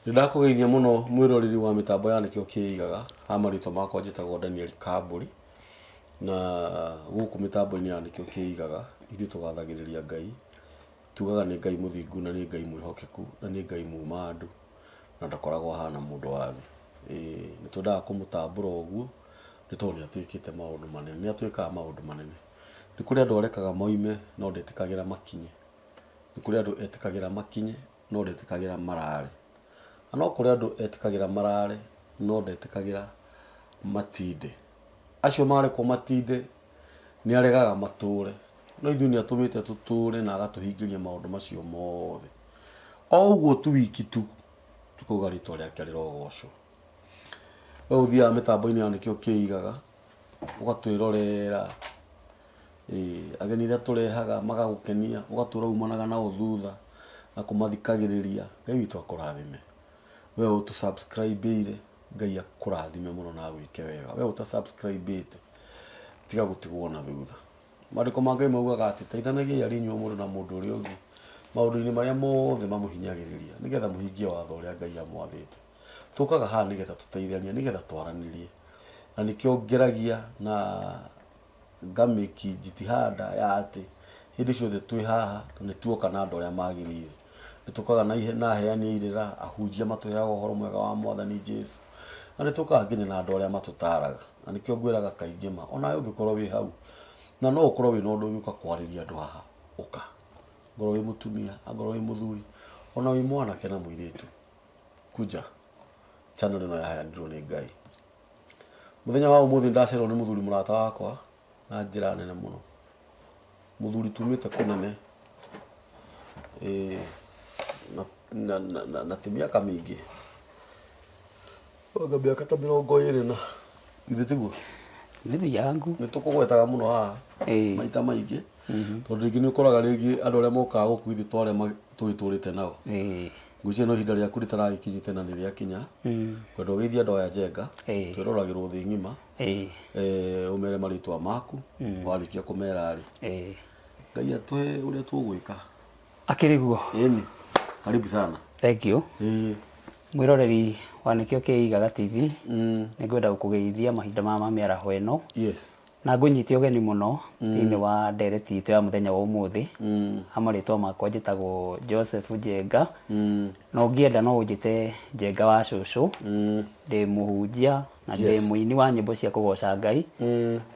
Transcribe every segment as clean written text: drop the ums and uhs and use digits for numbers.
Ndakugeithia muno mwiroreri wa mitambo ya nikio kiigaga amarito makwa njitagwo Daniel Kamburi na guku mitambo-ini ya nikio kiigaga ithu tugathagiriria Ngai tugaga ni Ngai muthingu na ni Ngai mwihokeku na ni Ngai muma andu na ndakoragwo hana mundu wa thi ni twendaga kumutambura uguo ni tondu atuikite maundu manene ni atuikaga maundu manene ni kuri andu arekaga moime no ndetikagira makinye ni kuri andu etikagira makinye no ndetikagira marare ano kuri andu etikagira marare no ndetikagira matinde acio mare ko matinde ni aregaga mature no ithu ni atumite tuture na agatuhingiria maundu macio mothe o uguo tu wiki tu tukuga rito ria kirogocwo we uthia mitambo-ini ya nikio kiigaga ugatwirorera ageni iria turehaga magagukenia ugatura umanaga na uthutha na kumathikagiriria Ngai witu akurathime we utu subscribe ire Ngai akurathime muno na gwike wega we uta subscribe ite tiga gutigwo na thutha mariko mangai maugaga ati teithanagia ari nyuo mundu na mundu uri ungi maundu-ini maria mothe mamuhinyagiriria nigetha muhingie watho uria Ngai amwathite tukaga ha nigetha tuteithania nigetha twaranirie na nikio ngeragia na ngamiki jitihada ya ati hindi ciothe twi haha ni tuoka na andu aria magirire nitukaga na heani irira ahunjia matuheaga uhoro mwega wa Mwathani Jesu na nitukaga nginya na andu aria matutaraga na nikio ngwiraga kaingi ma ona ungikorwo wi hau na no ukorwo wi na undu uka kwariria andu haha uka ngorwo wi mutumia ngorwo wi muthuri ona wi mwanake na muiritu kuja channel ino ya Heanirwo ni Ngai muthenya wa umuthi ndacerwo ni muthuri murata wakwa na njira nene muno muthuri tumite kunene na timia kamingi oga miaka ta 20 na ithe tiguo ni yangu ni tukugwetaga muno haha maita maingi tondu ringi ni ukoraga ringi andu aria mokaga guku ithi tware twiturite nao ngucie no ihinda riaku ritaragikinyite na ni riakinya kwenda ugeithia andu aya njenga twiroragirwo thi ng'ima umere maritwa maku warikia kumera ri Ngai atwe uria tugwika akiriguo eni karibu sana thank you mwiroreri wa nikio kiigaga TV ni ngwenda gukugeithia mahinda ma miaraho eno yes na ngũnyitia ũgeni mũno thĩinĩ wa ndereti itũ ya mũthenya wa ũmũthĩ amarĩtwa makwa njĩtagwo Joseph Njenga na ũngĩenda no ũnjĩte Njenga wa cũcũ ndĩ mũhunjia na ndĩ mũini wa nyĩmbo cia kũgoca Ngai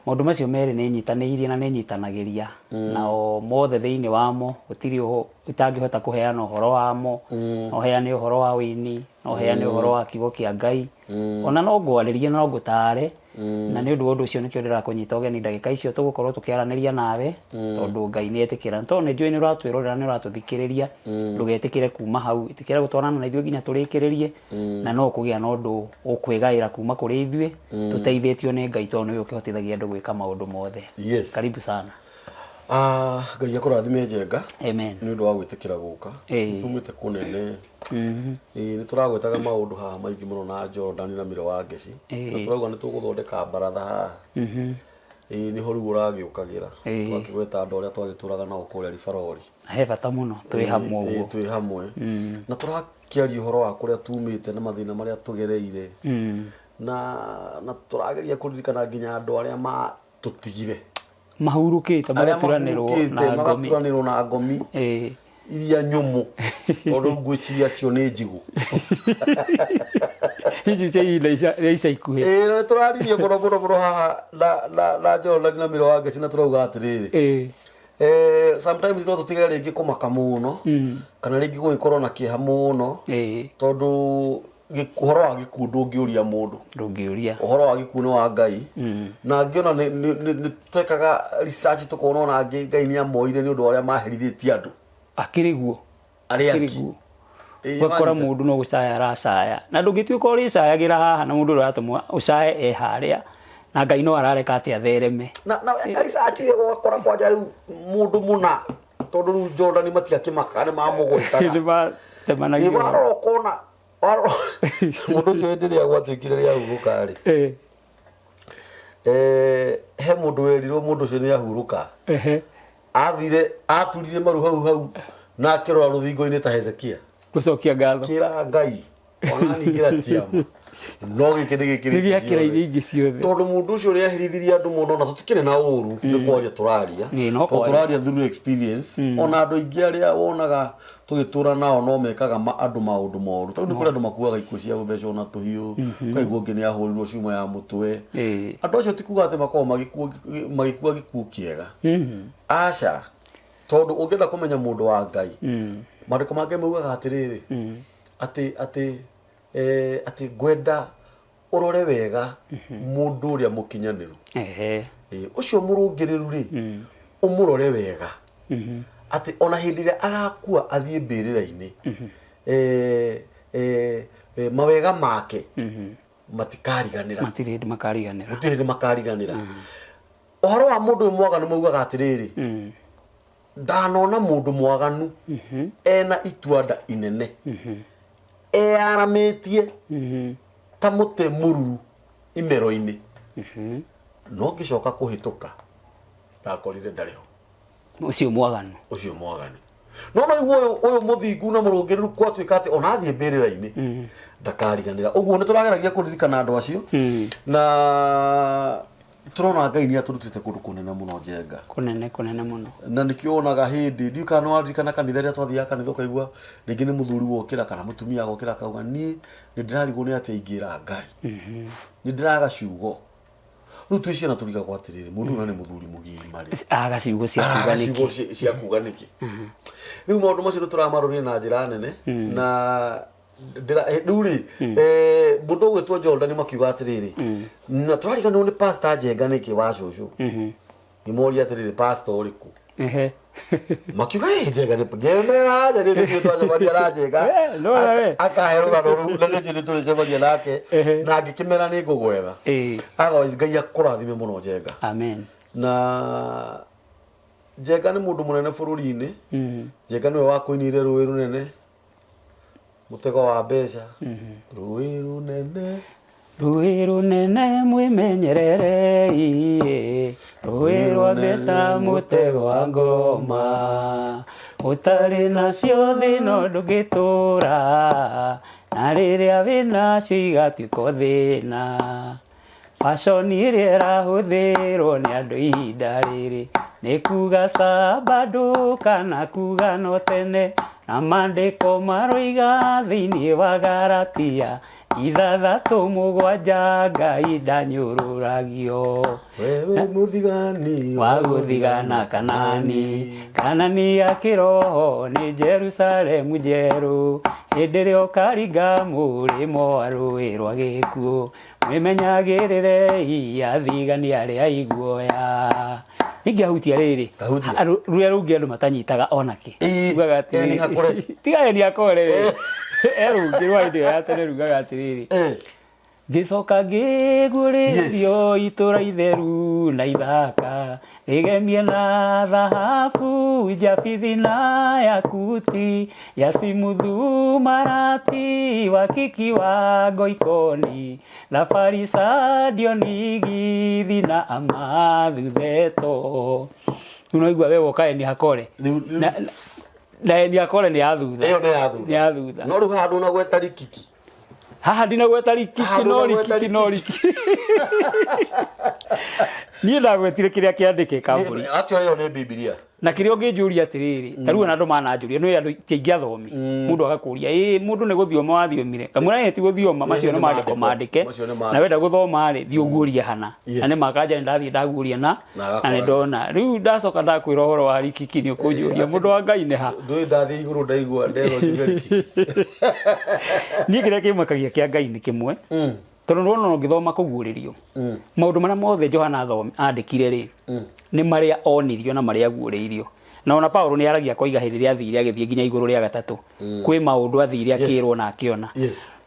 maũndũ macio merĩ nĩ nyitanĩirie na nĩ nyitanagĩria na o mothe thĩinĩ wamo gũtirĩ itangĩhota kũheana ũhoro wamo no heane ũhoro wa wĩini no heane ũhoro wa kiugo kĩa Ngai ona no ngwarĩrie no ngũtare na nĩ ũndũ wa ũndũ ũcio nĩkĩo ndĩrakũnyita ũgeni ndagĩka icio tũgũkorwo tũkĩaranĩria nawe tondũ Ngai nĩ etĩkĩra tondũ nĩ njũĩ nĩ ũratwĩrorera nĩ ũratũthikĩrĩria ndũgetĩkĩre kuma hau itĩkĩra gũtwarana na ithuĩ nginya tũrĩkĩrĩrie na no kũgĩa na ũndũ ũkwĩgaĩra kuma kũrĩ ithuĩ tũteithĩtio nĩ Ngai tondũ nĩwe ũkĩhotithagia andũ gwĩka maũndũ mothe karibu sana Ngai akũrathime Njenga amen nĩ ũndũ wa gwĩtĩkĩra gũka tumĩte kũnene nĩ tũragwetaga maũndũ haha maingĩ mũno na Jordan na Mĩro wa Ngeci na tũrauga nĩ tũgũthondeka baratha haha nĩ ho rĩu ũragĩũkagĩra twakĩgweta andũ arĩa twagĩtũraga nao kũrĩa Ribarori he bata mũno twĩ hamwe ũguo twĩ hamwe na tũrakĩaria ũhoro wa kũrĩa tumĩte na mathĩna marĩa tũgereire na tũrageria kũririkana nginya andũ arĩa matũtigire mahurũkĩte magaturanĩrwo na ngomi iria nyũmũ tondũ ngwĩciria acio nĩ njigũ ici cia ica ikuhĩ nĩ tũraririe mũno haha na Jordan na Mĩro wa Ngeci na tũrauga atĩrĩrĩ sometimes no tũtigere rĩngĩ kũmaka mũno kana rĩngĩ gũgĩkorwo na kĩeha mũno tondũ ũhoro wa gĩkuũ ndũngĩũria mũndũ ũhoro wa gĩkuũ nĩ wa Ngai na ngĩona nĩ twekaga research tũkona ona Ngai nĩ amoire nĩ ũndũ wa arĩa maherithĩtie andũ akĩriguo arĩa angĩ wakora mũndũ no gũcaya aracaya na ndũngĩtuĩka ũrĩcayagĩra haha na mũndũ ũratũmwo ũcaye harĩa na Ngai no arareka atĩ athereme na research ũgakora kwanja rĩu mũndũ mũna tondũ rĩu Jordan matiakĩmaka nĩ mamũgwĩtaga nĩ kona mundu ucio hĩndĩ ĩrĩa gwatuĩkire rĩa hurũka rĩ he mũndũ werirwo mũndũ ũcio nĩ ahurũka athire aturire maru hau na akĩrora rũthingo-inĩ ta Hezekia gucokia ngatho kira Ngai ona ningira tiama no gikiri ingĩ ciothe tondu mundu ucio ni ahirithirie andu muno na tutikire na uru ni kwaria turaria turaria through experience ona andu aingi aria wonaga tugitura nao no mekaga andu maundu moru tondu kuri andu makuaga ikuo cia guthecwo na tuhiu kaigua ungi ni ahurirwo cuma ya mutwe andu acio tikuga ati makorwo magikua gikuo kiega aca tondu ungienda kumenya mundu wa Ngai mandiko make maugaga atiriri ati gwenda urore wega mundu uria mukinyaniru ucio murungiriru ri umurore wega ati ona hindi ria agakua athie mbirira-ini mawega make matikariganira makariganira uhoro wa mundu mwaganu maugaga atiriri ndanona mundu mwaganu ena ituanda inene aramitie ta muti mururu imero-ini no ngicoka kuhituka ndakorire ndariho ucio mwaganu no uyu muthingu na murungiriru kwa twika ati ona athie mbirira-ini ndakariganira uguo ni turageragia kuririkana andu acio na turona Ngai ni aturutite kundu kunene muno Njenga kunene muno na nikionaga hindi ndiuka no aririkana kanitha ria twathia kanitha ukaigua ringi ni muthuri wokira kana mutumia gokira kauga ni ndirarigwo ni ati ingira Ngai ni ndiraga ciugo riu twi ciana turiga gwatiriri mundu na ni muthuri mugima ri aga ciugo cia kuga niki riu maundu macio turamaroria na njira nene na riu mundu gwitwo Jordan makiuga atiriri na turariganirwo ni pastor Njenga niki wa cucu ngimoria atiriri pastor uriku makiuga Njenga ni ngemera njari ni twacemanĩa na Njenga akaheruga ruru na nĩ tũrĩcemanĩa nake na ngĩkĩmera nĩ ngũgwetha otherwise Ngai akũrathime mũno Njenga amen na Njenga nĩ mũndũ mũnene bũrũri-inĩ Njenga nĩwe wakũinire rũĩ rũnene mutego wa mbeca rũĩ rũnene mwimenyerere rũĩ rwa mbeca mutego wa ngoma utari nacio thĩno ndũngĩtũra na rĩrĩa wĩnacio igatuĩka thĩna fashion ĩrĩa ĩrahũthĩrwo nĩ andũ ihinda rĩrĩ nĩ kuga sabado kana kuga no tene na mandĩko maroiga thĩinĩ wa Galatia 6:7 Ngai ndanyũrũragio wewe muthigani wa gũthigana Kanani ya kĩroho nĩ Jerusalemu njerũ hĩndĩ ĩrĩa ũkaringa mũrĩmo wa rũĩ rwa gĩkuũ mwĩmenyagĩrĩre athigani arĩa iguoya ingiahutia riri ruya rungi andu matanyitaga onaki rugaga atiri tiga ni akore rungi rwa inde ya tene rugaga atiri gicoka ngiguriryo itura itheru na ithaka rigemie na thahabu jabithi na yakuti yasimuthu marati wakiki wa ngoikoni thabari sadio nigithi na amathutheto unaigua we wokae ni hakore na ni hakore ni athutha iyo ni athutha no ru handu na gweta rikiki haha ndina gweta rikiki no rikiki niĩ ndagwetire kĩrĩa kĩandĩke kambuni atio yo nĩ Biblia na kĩrĩa ũngĩnjũria atĩrĩrĩ tarĩu na andũ mananjũria nĩ andũ tiaingĩ athomi mũndũ agakũria mũndũ nĩ gũthioma wathiomire kamũra ti gũthioma macio nĩ mandĩko mandĩke na wenda gũthoma rĩ thiĩ ũguũrie hana na nĩ makanja ndathiĩ ndaguũria na nĩ ndona rĩu ndacoka ndakwĩra ũhoro wa rikiki nĩ ũkũnjũria mũndũ wa Ngai nĩ ha ndũĩ ndathiĩ igũrũ ndaigua ndero njuge rikiki niĩ kĩrĩa kĩmakagia kĩa Ngai nĩ kĩmwe tondu no ngithoma kuguuririo maundu maria mothe Johana andikire ri ni maria onirio na maria aguuririo na ona Paulo ni aragia koiga hindi ria athire agithie nginya iguru ria gatatu kwi maundu athire akirwo na akiona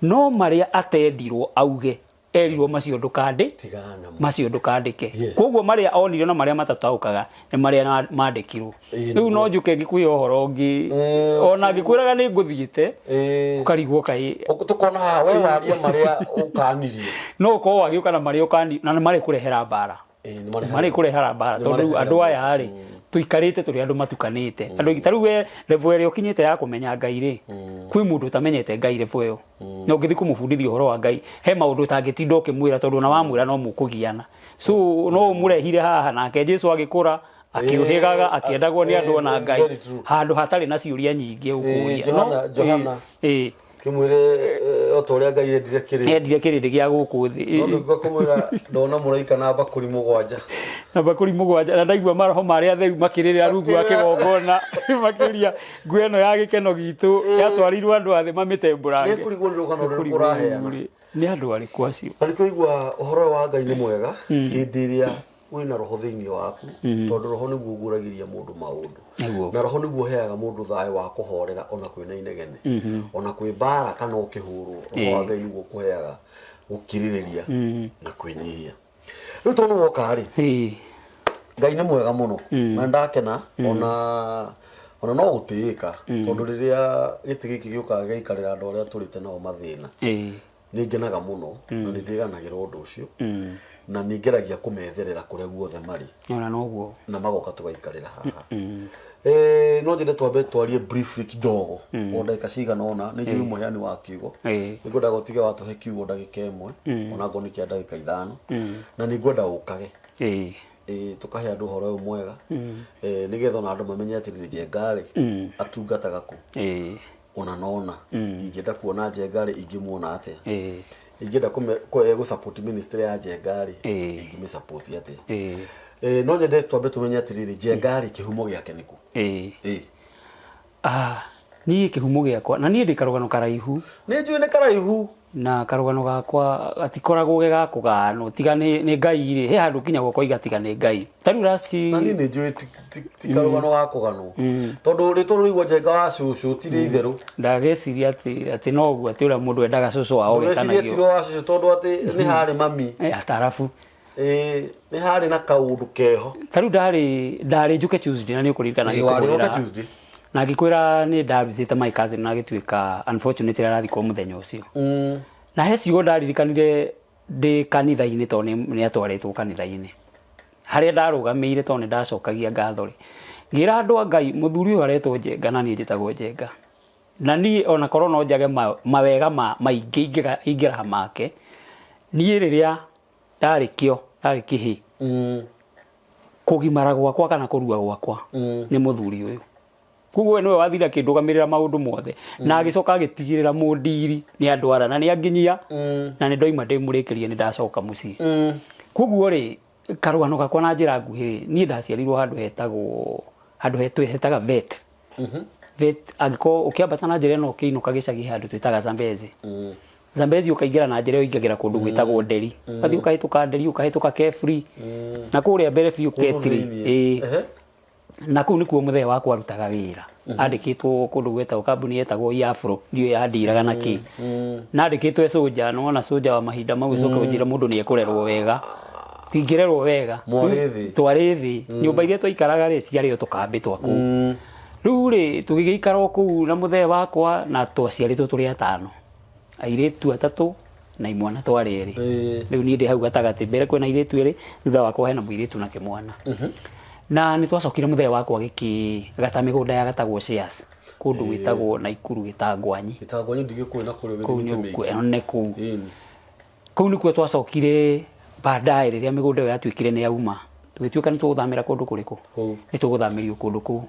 no maria atendirwo auge erirwo macio ndukandike koguo maria onirio na maria matataukaga ni maria mandikirwo riu no njuke ngikuya uhoro ngi ona ngikwiraga ni nguthiite ukarigwo kai tukona we waria maria ukanirie no ko wagiuka na maria ukani na mari kurehera mbara mari kurehera mbara tondu andu aya ari tuikarite turi andu matukanite andu gitaru we level ĩrĩa ũkinyĩte ya kũmenya Ngai rĩ kwĩ mũndũ utamenyete Ngai level ĩyo no ngĩthi kũmũbundithia ũhoro wa Ngai he maũndũ tangĩtinda ũkĩmwĩra tondũ na wamwĩra no mũkũgiana so no mũrehire haha nake Jesu agĩkũra akiuhigaga akiendagwo nĩ andũ ona Ngai handũ hatarĩ na ciũria nyingĩ ũkũria Johana kimwire otoria Ngai endire kĩrĩndĩ gĩa gũkũ thĩ no nĩguo kũmwĩra ndona mũraika na mbakũri mũgwanja na ndaigua maroho marĩa atheru makĩrĩrĩra rungu wa kĩgongona makĩria nguo ĩno ya gĩkeno gitũ yatwarirwo andũ a thĩ mamĩtembũrange nĩ andũ arĩkũ acio arĩkũigua ũhoro wa Ngai nĩ mwega hĩndĩ ĩrĩa wĩna roho thĩinĩ waku tondũ roho nĩguo ũgũragĩria mũndũ maũndũ na roho nĩguo ũheaga mũndũ thayũ wa kũhorera ona kwĩna inegene ona kwĩ mbara kana ũkĩhũrwo roho wa Ngai nĩguo ũkũheaga gũkirĩrĩria na kwĩnyihia rĩu tondũ woka rĩ Ngai nĩ mwega mũno na ndakena ona no gũtĩĩka tondũ rĩrĩa gĩtĩ gĩkĩ gĩũkaga gĩaikarĩra andũ arĩa tũrĩte nao mathĩna nĩ ngenaga mũno na nĩ ndĩganagĩra ũndũ ũcio na nĩ ngeragia kũmetherera kũrĩa guothe marĩ ona noguo na magoka tũgaikarĩra haha no nyende twambe twarie briefly kidogo o ndagĩka cigana ũna nĩ njũĩ mũheani wa kiugo nĩngwendaga ũtige watũhe kiugo ndagĩka ĩmwe ona ngorwo nĩ kĩa ndagĩka 5 na nĩngwenda ũkage tukahe andũ ũhoro ũyũ mwega nĩgetha ona andũ mamenye atĩrĩrĩ Njenga rĩ atungataga kũ ona nona ingĩenda kuona Njenga rĩ ingĩmuona atĩa ingĩenda gũ-support ministry ya Njenga rĩ ingĩmĩ-support atĩa no nyende twambe tũmenye atĩrĩrĩ Njenga rĩ kĩhumo gĩake nĩkũ niĩ kĩhumo gĩakwa na niĩ ndĩ karũgano karaihu nĩ njũĩ nĩ karaihu na karũgano gakwa gatikoragwo ge ga kũganwo tiga nĩ Ngai rĩ he handũ kinya gukoiga tiga nĩ Ngai tarĩu rasti na niĩ nĩ njũĩ ti karũgano ga kũganwo tondũ rĩtwa rũigua Njenga wa cũcũ tirĩ itherũ ndageciria atĩ no ũguo atĩ ũrĩa mũndũ endaga cũcũ wao gĩtanagio wa cũcũ tondũ atĩ nĩ harĩ mami atarabu nĩ harĩ na kaũndũ keho tarĩu ndarĩ njũke Tuesday na nĩ ũkũririkana gĩkũmwĩra na ngĩkwĩra nĩ ndarutĩte my cousin na gĩtuĩka unfortunately arathikwo mũthenya ũcio na he ciugo ndaririkanire ndĩ kanitha-inĩ tondũ nĩ atwarĩtwo kanitha-inĩ harĩa ndarũgamĩire tondũ nĩ ndacokagia ngatho rĩ ngĩra andũ a Ngai mũthuri ũyũ aretwo Njenga na niĩ njĩtagwo Njenga na niĩ ona korwo no njage mawega maingĩ ingĩraha make niĩ rĩrĩa ndarĩ kĩhĩ kũgimara gwakwa kana kũrua gwakwa nĩ mũthuri ũyũ koguo nĩwe wathira kĩndũgamĩrĩra maũndũ mothe na agĩcoka agĩtigĩrĩra mũndiri nĩ andwara na nĩ anginyia na nĩ ndoima ndĩmũrĩkĩrie nĩ ndacoka mũciĩ koguo rĩ karũgano gakwa na njĩra nguhĩ niĩ ndaciarirwo handũ hetaga vet agĩkorwo ũkĩambata na njĩra ĩno ũkĩinũka gĩcagi handũ twĩtaga Zambezi ũkaingĩra na njĩra ũingagĩra kũndũ gwĩtagwo Nderi ũgathiĩ ũkahĩtũka Nderi ũkahĩtũka Kefri na kũrĩa mbere biũ Ketri na kũu nĩkuo mũthee wakwa arutaga wĩra andĩkĩtwo kũndũ gwetagwo kambuni yetagwo Iafro ndiũ yandiraga na kĩ na andĩkĩtwo soja no ona soja wa mahinda mau gĩcoka gũjĩra mũndũ nĩ ekũrerwo wega tingĩrerwo wega twarĩ thĩ nyũmba iria twaikaraga rĩ ciarĩ o tũkambĩ twaku rĩu rĩ tũgĩgĩikara kũu na mũthee wakwa na twaciarĩtwo tũrĩ 5 airĩtu 3 na imwana twarĩ erĩ rĩu niĩ ndĩ hau gatagatĩ mbere kwĩna airĩtu erĩ thutha wakwa hena mũirĩtu na kĩmwana na nĩ twacokire mũthee wakwa gata mĩgũnda ya gatagwo shares kũndũ gwĩtagwo Naikuru Gĩtangwanyi ndigĩkũĩ na kũrĩa kũu nĩkuo twacokire baadaye rĩrĩa mĩgũnda ĩyo yatuĩkire nĩ yauma tũgĩtuĩka nĩ tũgũthamĩra kũndũ kũrĩkũ nĩ tũgũthamĩrio kũndũ kũu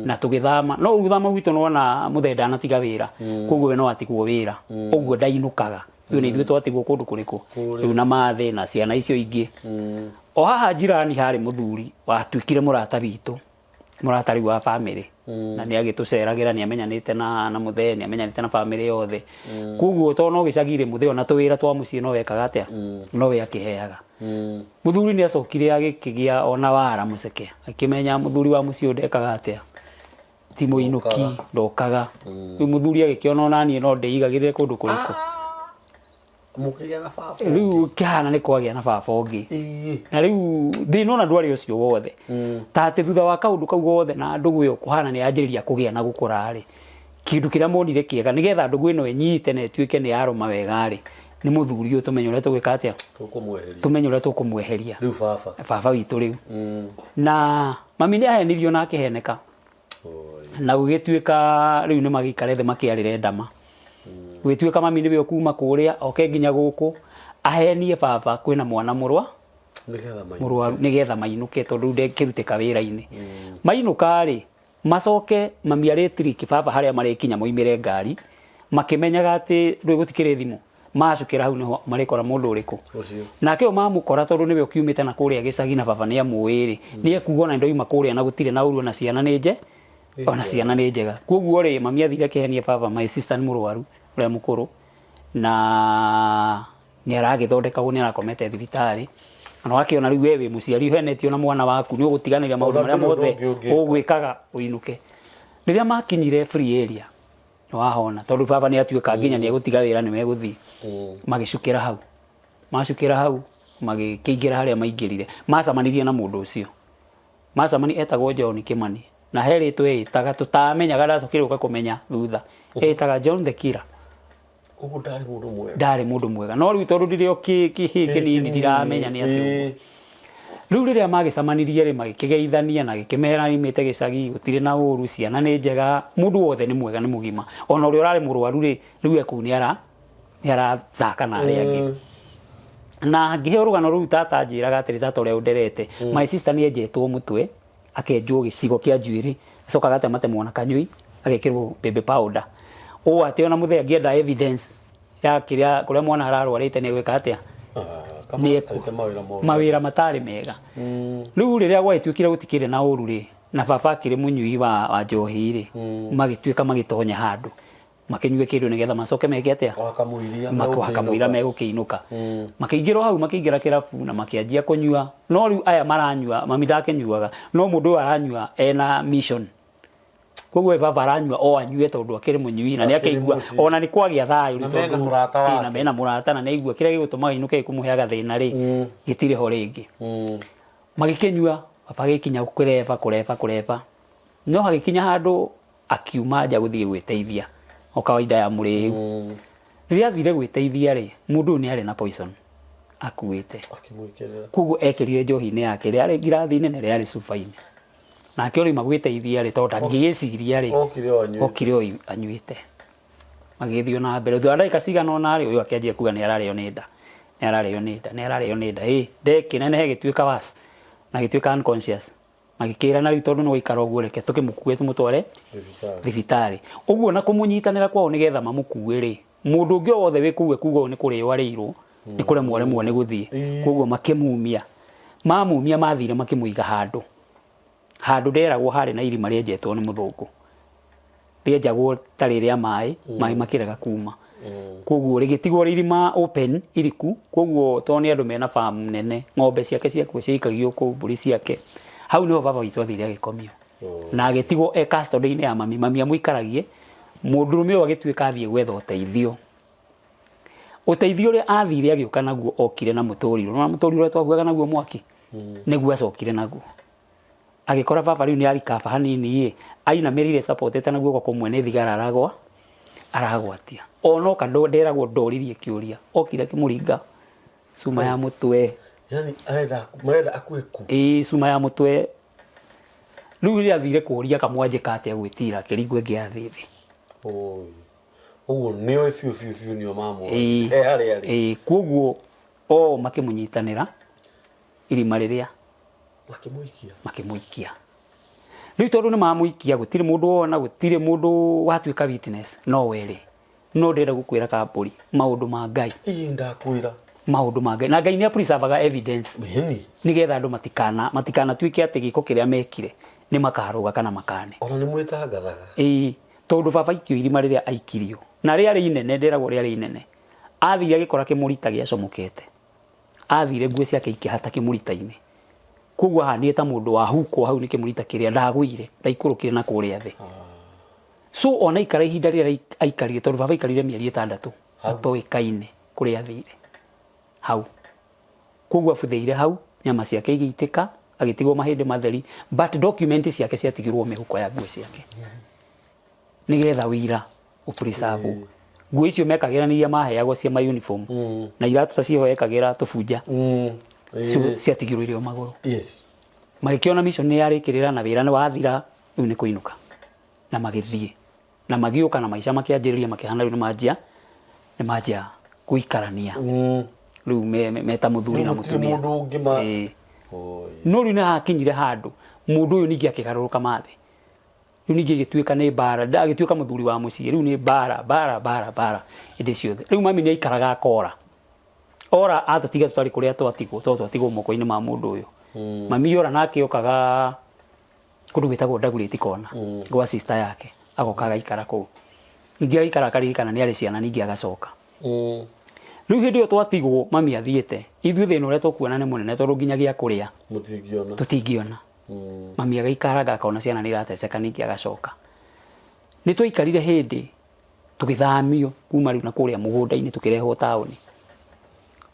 na tũgĩthama no ũthama witũ no na mũthee ndanatiga wĩra koguo we no atigwo wĩra ũguo ndainũkaga rĩu nĩ ithuĩ twatigwo kũndũ kũrĩkũ rĩu na mathe na ciana icio ingĩ o haha njirani harĩ mũthuri watuĩkire mũrata witũ mũrata rĩu wa family na nĩ agĩtũceragĩra nĩ amenyanĩte na mũthee nĩ amenyanĩte na family yothe koguo to no gĩcagire mũthee ona tũwĩra twa mũciĩ no wekaga atĩa no we akĩheaga mũthuri nĩ acokire agĩkĩgĩa ona wara mũceke akĩmenya mũthuri wa mũciĩ ndekaga atĩa ti mũinũki ndokaga rĩu mũthuri agĩkĩona ona niĩ no ndĩigagĩrĩre kũndũ kũrĩkũ mũkĩgĩa na baba rĩu kĩhana nĩ kwagĩa na baba ũngĩ na rĩu thĩna ona ndwarĩ ũcio wothe ta atĩ thutha wa kaũndũ kau gothe na ndũgũ ĩyo kũhana nĩ yanjĩrĩria kũgĩa na gũkũra rĩ kĩndũ kĩrĩa monire kĩega nĩgetha ndũgũ ĩno ĩnyite na ĩtuĩke nĩ yarũma wega rĩ nĩ mũthuri ũyũ tũmenye ũrĩa tũgwĩka atĩa tũmenye ũrĩa tũkũmweheria rĩu baba witũ rĩu na mami nĩ ahenirio na akĩheneka na gũgĩtuĩka rĩu nĩ magĩikare thĩ makĩarĩre ndama gũgĩtuĩka mami nĩwe ũkuma kũrĩa oke nginya gũkũ ahenie baba kwĩna mwana mũrwa nĩgetha mainũke tondũ ndekĩrutĩka wĩra-inĩ mainũka-rĩ macoke mami arĩ trick baba harĩa marĩkinya moimĩre ngari makĩmenyaga atĩ rĩu gũtikĩrĩ thimũ macukĩra hau nĩho marĩkora mũndũ ũrĩkũ nake mamũkora tondũ nĩwe ũkiumĩte na kũrĩa gĩcagi na baba nĩamũĩ-rĩ nĩekuga ona ndoima kũrĩa na gũtirĩ na ũru na ciana nĩ ona ciana nĩ njega koguo-rĩ mami athire akĩhenia baba my sister nĩ mũrwaru ũrĩa mũkũrũ na nĩaragĩthondekagwo nĩarakomete thibitarĩ na wakĩona rĩu we wĩ mũciari ũhenetio na mwana waku nĩ ũgũtiganĩria maũndũ marĩa mothe ũgwĩkaga ũinũke rĩrĩa makinyire free area wahona tondũ baba nĩatuĩka nginya nĩegũtiga wĩra nĩmegũthiĩ magĩcukĩra hau macukĩra hau magĩkĩingĩra harĩa maingĩrire macamanirie na mũndũ ũcio macamani etagwo John Kimani na herĩtwe ĩtaga tũtamenyaga ndacokire ũka kũmenya thutha ĩtaga John the Killer ũguo ndarĩ mũndũ mwega no rĩu tondũ ndĩrĩ kĩnini ndiramenya nĩ atĩ rĩu rĩrĩa magĩcamanirie-rĩ magĩkĩgeithania na gĩkĩmera imĩte gĩcagi gũtirĩ na ũru ciana nĩ njega mũndũ wothe nĩ mwega nĩ mũgima ona ũrĩa ũrarĩ mũrwaru-rĩ rĩu ekũu nĩarathaka na arĩa angĩ na ngĩhe rũgano rũu tata njĩraga atĩrĩ tata ũrĩa ũnderete my sister nĩenjetwo mũtwe akenjwo gĩcigo kĩa njuĩrĩ acoka agatematemo na kanyũi agekĩrwo baby powder ũũ atĩ ona mũthee angĩenda evidence ya kũrĩa mwana ararwarĩte nĩegwĩka atĩa mawĩra matarĩ mega rĩu rĩrĩa gwagĩtuĩkire gũtikĩrĩ na ũru-rĩ na baba akĩrĩ mũnyui wa njohi-rĩ magĩtuĩka magĩtonya handũ makĩnyue kĩndũ nĩgetha macoke meke atĩa wakamũira megũkĩinũka makĩingĩra hau makĩingĩra kĩrabu na makĩanjia kũnyua no rĩu aya maranyua mami ndakĩnyuaga no mũndũ ũyũ aranyua ena mission koguo baba aranyua o anyue tondũ akĩrĩ mũnyui na nĩakĩigua ona nĩ kwagĩa thayũ na mena mũrata na nĩaigua kĩrĩa gĩgũtũmaga inũke kũmũheaga thĩna-rĩ gĩtirĩ ho rĩngĩ magĩkĩnyua baba agĩkinya kũreba no hagĩkinya handũ akiuma nja gũthiĩ gwĩteithia o kawaida ya mũrĩu rĩrĩa athire gwĩteithia-rĩ mũndũ ũyũ nĩarĩ na poison akuĩte koguo ekĩrire njohi-inĩ yake rĩarĩ ngirathi nene rĩarĩ cuba-inĩ nake ũrĩma gwĩteithia-rĩ tondũ ndangĩgĩciria-rĩ okire o anyuĩte magĩthiĩ na mbere thutha wa ndagĩka cigana ũna-rĩ ũyũ akĩanjia kuga nĩararĩo nĩ nda ndekĩnenehe gĩtuĩka was na gĩtuĩka unconscious magĩkĩrana rĩu tondũ no gũikara ũguo reke tũkĩmũkue tũmũtware thibitarĩ ũguo na kũmũnyitanĩra kwao nĩgetha mamũkue-rĩ mũndũ ũngĩ wothe wĩ kũu ekuga nĩ kũrĩo arĩirwo nĩ kũremwo nĩ gũthiĩ koguo makĩmumia mamumia mathire makĩmũiga handũ nderagwo harĩ na irima rĩenjetwo nĩ mũthũngũ rĩenjagwo tarĩ rĩa maĩ makĩrega kuma koguo rĩgĩtigwo irima open iriku koguo to nĩ andũ mena farm nene ng'ombe ciake ciakuo ciaikagio kũu mbũri ciake hau nĩho baba witũ athire agĩkomio na agĩtigwo custody-inĩ ya mami amũikaragie mũndũrũme ũyũ agĩtuĩka athiĩ gwetha ũteithio ũrĩa athire agĩũka naguo okire na mũtũrirũ na mũtũrirũ ũrĩa twaguaga naguo mwaki nĩguo acokire naguo agĩkora baba rĩu nĩ arikaba hanini ainamĩrĩire supportete na guoko kũmwe nĩ thigara aragwatia onoka nderagwo ndoririe kĩũria okire kĩmũringa cuma ya mũtwe yani marenda akue ku cuma ya mũtwe rĩu rĩrĩa athire kũria kamwanjĩka atĩa gwĩtira kĩringũ ĩngĩ thĩ ũguo nĩoĩ biũ nĩo mamũ harĩ koguo makĩmũnyitanĩra irima rĩrĩa makĩmũikia rĩu tondũ nĩ mamũikia gũtirĩ mũndũ wona gũtirĩ mũndũ watuĩka witness no werĩ no ndĩrenda gũkwĩra Kambũri maũndũ ma Ngai ndakwĩra maũndũ ma Ngai na Ngai nĩ preservaga evidence nĩgetha andũ matikatuĩke atĩ gĩko kĩrĩa mekire nĩ makarũga kana makane ona nĩ mwĩtangathaga tondũ baba ikio irima rĩrĩa aikirio na rĩarĩ inene nderagwo rĩarĩ inene athire agĩkora kĩmũrita gĩacomokete athire nguo ciake ikĩhata kĩmũrita-inĩ koguo ahanĩte ta mũndũ wahukwo hau nĩ kĩmũrita kĩrĩa ndagũire ndaikũrũkire na kũrĩa thĩ so ona ikara ihinda rĩrĩa aikarire tondũ baba aikarire mĩeri 6 atoĩkaine kũrĩa athire hau koguo abuthĩire hau nyama ciake igĩitĩka agĩtigwo mahĩndĩ matheri but document ciake ciatigirwo mĩhuko ya nguo ciake nĩgetha wĩira ũpreserve nguo icio mekagĩra nĩiria maheagwo cia my uniform na iratũ ciho ekagĩra tũbunja ciatigirwo irio magũrũ Magikiona mission ni yarikirira na wira ni wathira riu ni kuinuka na magithie na magioka na maisha makianjiriria makihana riu ni majia guikarania riu meta muthuri na mutumia no riu na hakinyire handu mundu uyu ningi akigaruruka mathe riu ningi gituika ni bara ndagituika muthuri wa mucii riu ni bara indi ciothe riu mami ni aikaraga akora ora atutiga tutari kuria twatigwo moko-ini ma mundu uyu mami ora nake okaga kundu gwitagwo Dagoretti Corner gwa sister yake agokaga ikara kuu ningi aikara karirikana ni ari ciana ningi agacoka riu hindi yo twatigwo mami athiete ithuĩ thĩna ũrĩa tũkuona nĩ mũnene tondũ nginyagia kũrĩa tũtingiona mami agaikaraga akona ciana nĩ irateceka ningi agacoka nĩ twaikarire hindi tũgĩthamio kuma riu na kũrĩa mũgũnda-inĩ tũkĩrehwo taũni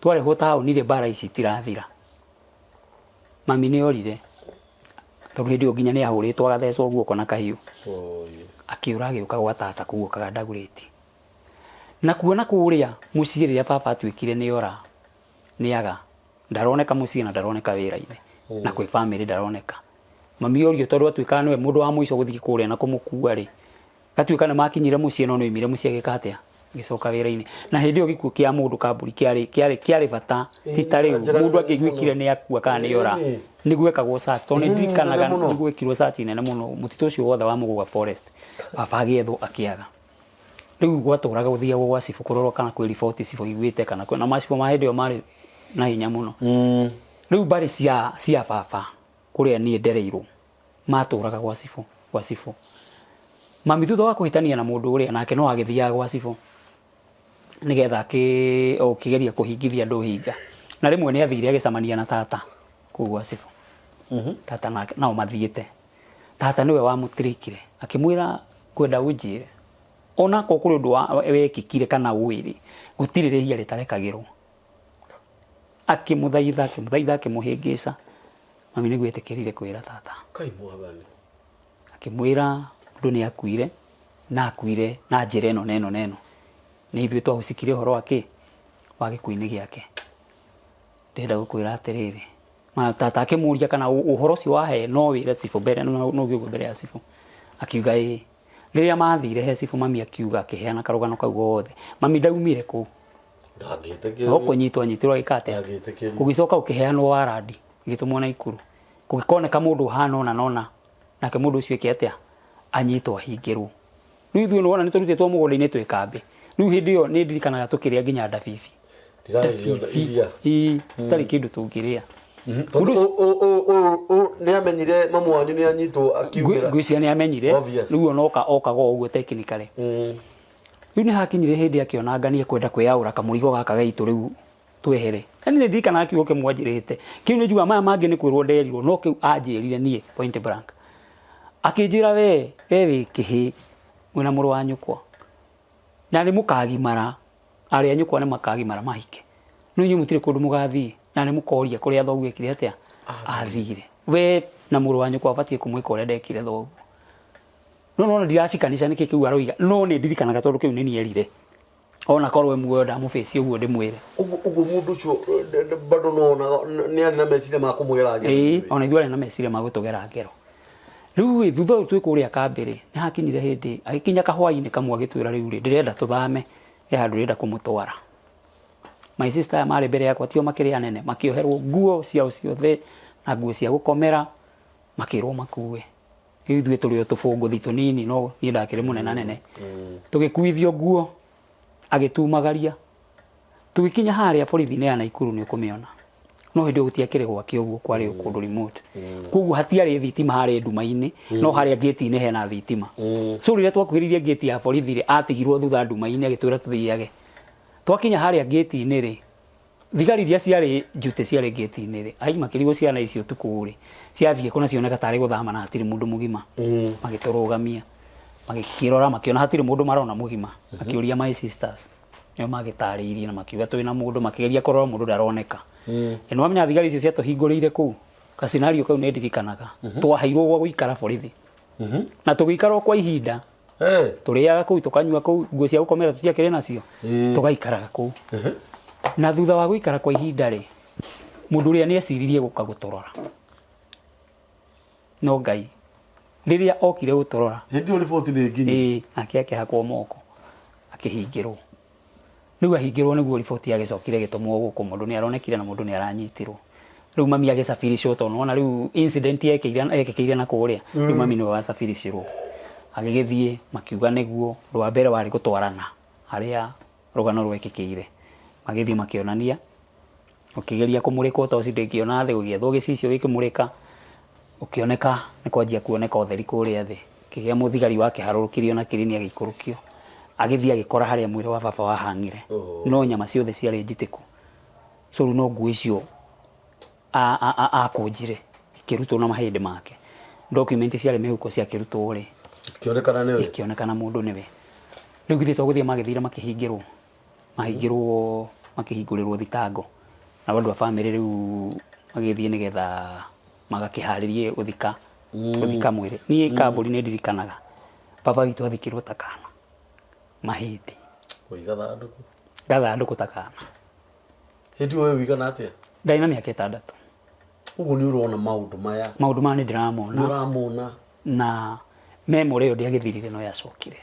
twarehwo taũni rĩ bara ici tirathira mami nĩ orire tondũ hindi ĩyo nginya nĩ ahũrĩtwo agathecwo guoko na kahiũ akiura agĩũka gwa tata kũu okaga Dagoretti na kuona kũrĩa mũciĩ rĩrĩa papa atuĩkire nĩ ora nĩaga ndaroneka mũciĩ na ndaroneka wĩra-inĩ na kwĩ family ndaroneka mami orio tondũ atuĩkaga nĩwe mũndũ wa mũico gũthiĩ kũrĩa na kũmũkua rĩ gatuĩka nĩ makinyire mũciĩ no nĩoimire mũciĩ agĩka atĩa gĩcoka wĩra-inĩ na hindi ĩyo gĩkuũ kĩa mũndũ kamburi kĩarĩ bata ti ta rĩu mũndũ akĩiguĩkire nĩ akua kana nĩ ora nĩ gwekagwo search tondũ nĩ ndirikanaga nĩ gwekirwo search nene mũno mũtitũ ũcio wothe wa Mũgũga forest baba agĩethwo akĩaga riu gwatũraga gũthiagwo gwa cibũ kũrorwo kana kwĩ riboti cibũ iguĩte kana na macibũ ma hindi ĩyo marĩ na hinya mũno riu mbarĩ cia baba kũrĩa niĩ ndereirwo matũraga gwa cibũ mami thutha wa kũhĩtania na mũndũ ũrĩa nake no agĩthiaga gwa cibũ nigetha akĩgeria kũhingithia andũ hinga na rĩmwe nĩ athire agĩcamania na tata kũu gwa cibũ tata nao mathiĩte tata nĩwe wamũtirĩkire akĩmwĩra kwenda ũnjĩre ona ko kũrĩ ũndũ wekĩkire kana ũĩrĩ gũtirĩ rĩhia rĩtarekagĩrwo akĩmũthaitha akĩmũhĩngĩca mami nĩ gwĩtĩkĩrire kwĩra tata kai mwathani akĩmwĩra mũndũ nĩ akuire na akuire na njĩra ĩno neno nĩ ithuĩ twahũcikire ũhoro wa gĩkuũ-inĩ gĩake ndĩrenda gũkwĩra atĩrĩrĩ tata akĩmũria kana ũhoro ũcio wahe no wĩre cibũ mbere no ũguo mbere ya cibũ akiuga ĩĩ rĩrĩa mathire he cibũ mami akiuga akĩheana karũgano kau gothe mami ndaumire kũu kũnyitwo anyitirwo agĩka atĩa gũgĩcoka gũkĩheanwo warandi gĩgĩtũmwo Naikuru gũgĩkoneka mũndũ ũhana ũna nona nake mũndũ ũcio eke atĩa anyitwo ahingĩrwo rĩu ithuĩ nĩwona nĩ tũrutĩtwo mũgũnda-inĩ twĩ kambĩ rĩu hindi ĩyo nĩ ndirikanaga tũkĩrĩa nginya ndabibi tũtarĩ kĩndũ tũngĩrĩa nĩ amenyire mamu wanyu nĩ anyitwo akiumĩra ngwĩciria nĩ amenyire rĩu ona okaga ũguo technically rĩu nĩ hakinyire hindi akĩona nganie kwenda kwĩyaũra kamũrigo gaka gaitũ rĩu twehere nĩ ndirikanaga kiugo kĩmwanjĩrĩte kĩu nĩ njuga maya mangĩ nĩ kwĩrwo nderirwo no kĩu anjĩrire niĩ point blank akĩnjĩra we wĩ kĩhĩ mwĩna mũrũ wa nyũkwa na nĩ mũkagimara arĩa nyũkwa nĩ makagimara mahike no inyuĩ mũtirĩ kũndũ mũgathiĩ na nĩ mũkoria kũrĩa thoguo ekire atĩa athire we na mũrũ wa nyũkwa abatiĩ kũmwĩka ũrĩa ndekire thoguo no ndiracikanisha nĩkĩ kĩu aroiga no nĩ ndirikanaga tondũ kĩu nĩ nierire ona korwo muoyo ndamũbĩci ũguo ndĩmwĩre ũguo mũndũ ũcio bado no nĩ arĩ na meciria ma kũmũgera ngero ona ithuĩ arĩ na meciria ma gũtũgera ngero rĩu thutha ũyũ twĩ kũrĩa kambĩ nĩ hakinyire hĩndĩ agĩkinya kahwaĩ-inĩ kamwe agĩtwĩra rĩu ndĩrenda tũthame he handũ ndĩrenda kũmũtwara my sister marĩ mbere yakwa tio makĩrĩ anene makĩoherwo nguo ciao ciothe na nguo cia gũkomera makĩrwo makue ithuĩ tũrĩ o tũbũngũthi tũnini no niĩ ndakĩrĩ mũnene nene tũgĩkuithio nguo agĩtumagaria tũgĩkinya harĩa borithi-inĩ ya Naikuru nĩ ũkũmĩona no hĩndĩ gũtiakĩrĩ gwake ũguo kwarĩ kũndũ remote koguo hatiarĩ thitima harĩ nduma-inĩ no harĩa gate-inĩ hena thitima so rĩrĩa twakuhĩrĩirie gate ya borithi atigirwo thutha nduma-inĩ agĩtwĩra tũthiage twakinya harĩa gate-inĩ rĩ thigari iria ciarĩ njute ciarĩ gate-inĩ rĩ ai makĩrigwo ciana icio tukũ rĩ ciathiĩ kuna cioneka tarĩ gũthama na hatirĩ mũndũ mũgima magĩtũrũgamia magĩkĩrora makĩona hatirĩ mũndũ marona mũgima akĩũria my sisters nĩo magĩtarĩirie na makiuga twĩna mũndũ makĩgeria kũrora mũndũ ndaroneka nĩ wamenya thigari icio ciatũhingũrĩire kũu ka scenario kau nĩ ndirikanaga twaheirwo gwa gũikara borithi na tũgĩikara kwa ihinda tũrĩaga kũu tũkanyua kũu nguo cia gũkomera tũtiakĩrĩ nacio tũgaikaraga kũu na thutha wa gũikara kwa ihinda rĩ mũndũ ũrĩa nĩ eciririe gũka gũtũrora no Ngai riria okire gutorora hindi report ni nginyi akihakwo moko akihingirwo riu ahingirwo niguo report yagicokire gitumwo guku mundu ni aronekire na mundu ni aranyitirwo riu mami agisafirishwo to nona riu incident yekekire na kuria riu mami ni wasafirishirwo agigithie makiuga niguo rwa mbere wari gutwarana haria rugano rwekekire magithie makionania ukigeria kumurika utoci ndingiona thi gugiethwo gicicio gikimurika ukioneka ni kwanjia kuoneka utheri kuria thi kigia muthigari wake harurukirio na kirini agikurukio agithia agikora haria mwiri wa baba wahangire no nyama ciothe ciari njitiku so no ngui cio akunjire ikirutwo na mahindi make document ciari mehuko cia kirutwo ri ikionekana mundu niwe riu githie twaguthie magithira makihingirwo makihingurirwo thitango na bandu a family riu magithie nigetha magakiharirie uthika mwiri ni Kamburi ni ndirikanaga baba witu athikirwo takana mahindi gathanduku takana hindi wewe wigana atia ndaina miaka 6 uguo ni urona maundu maya ni ndiramona na memory yo ndiagithirire no yacokire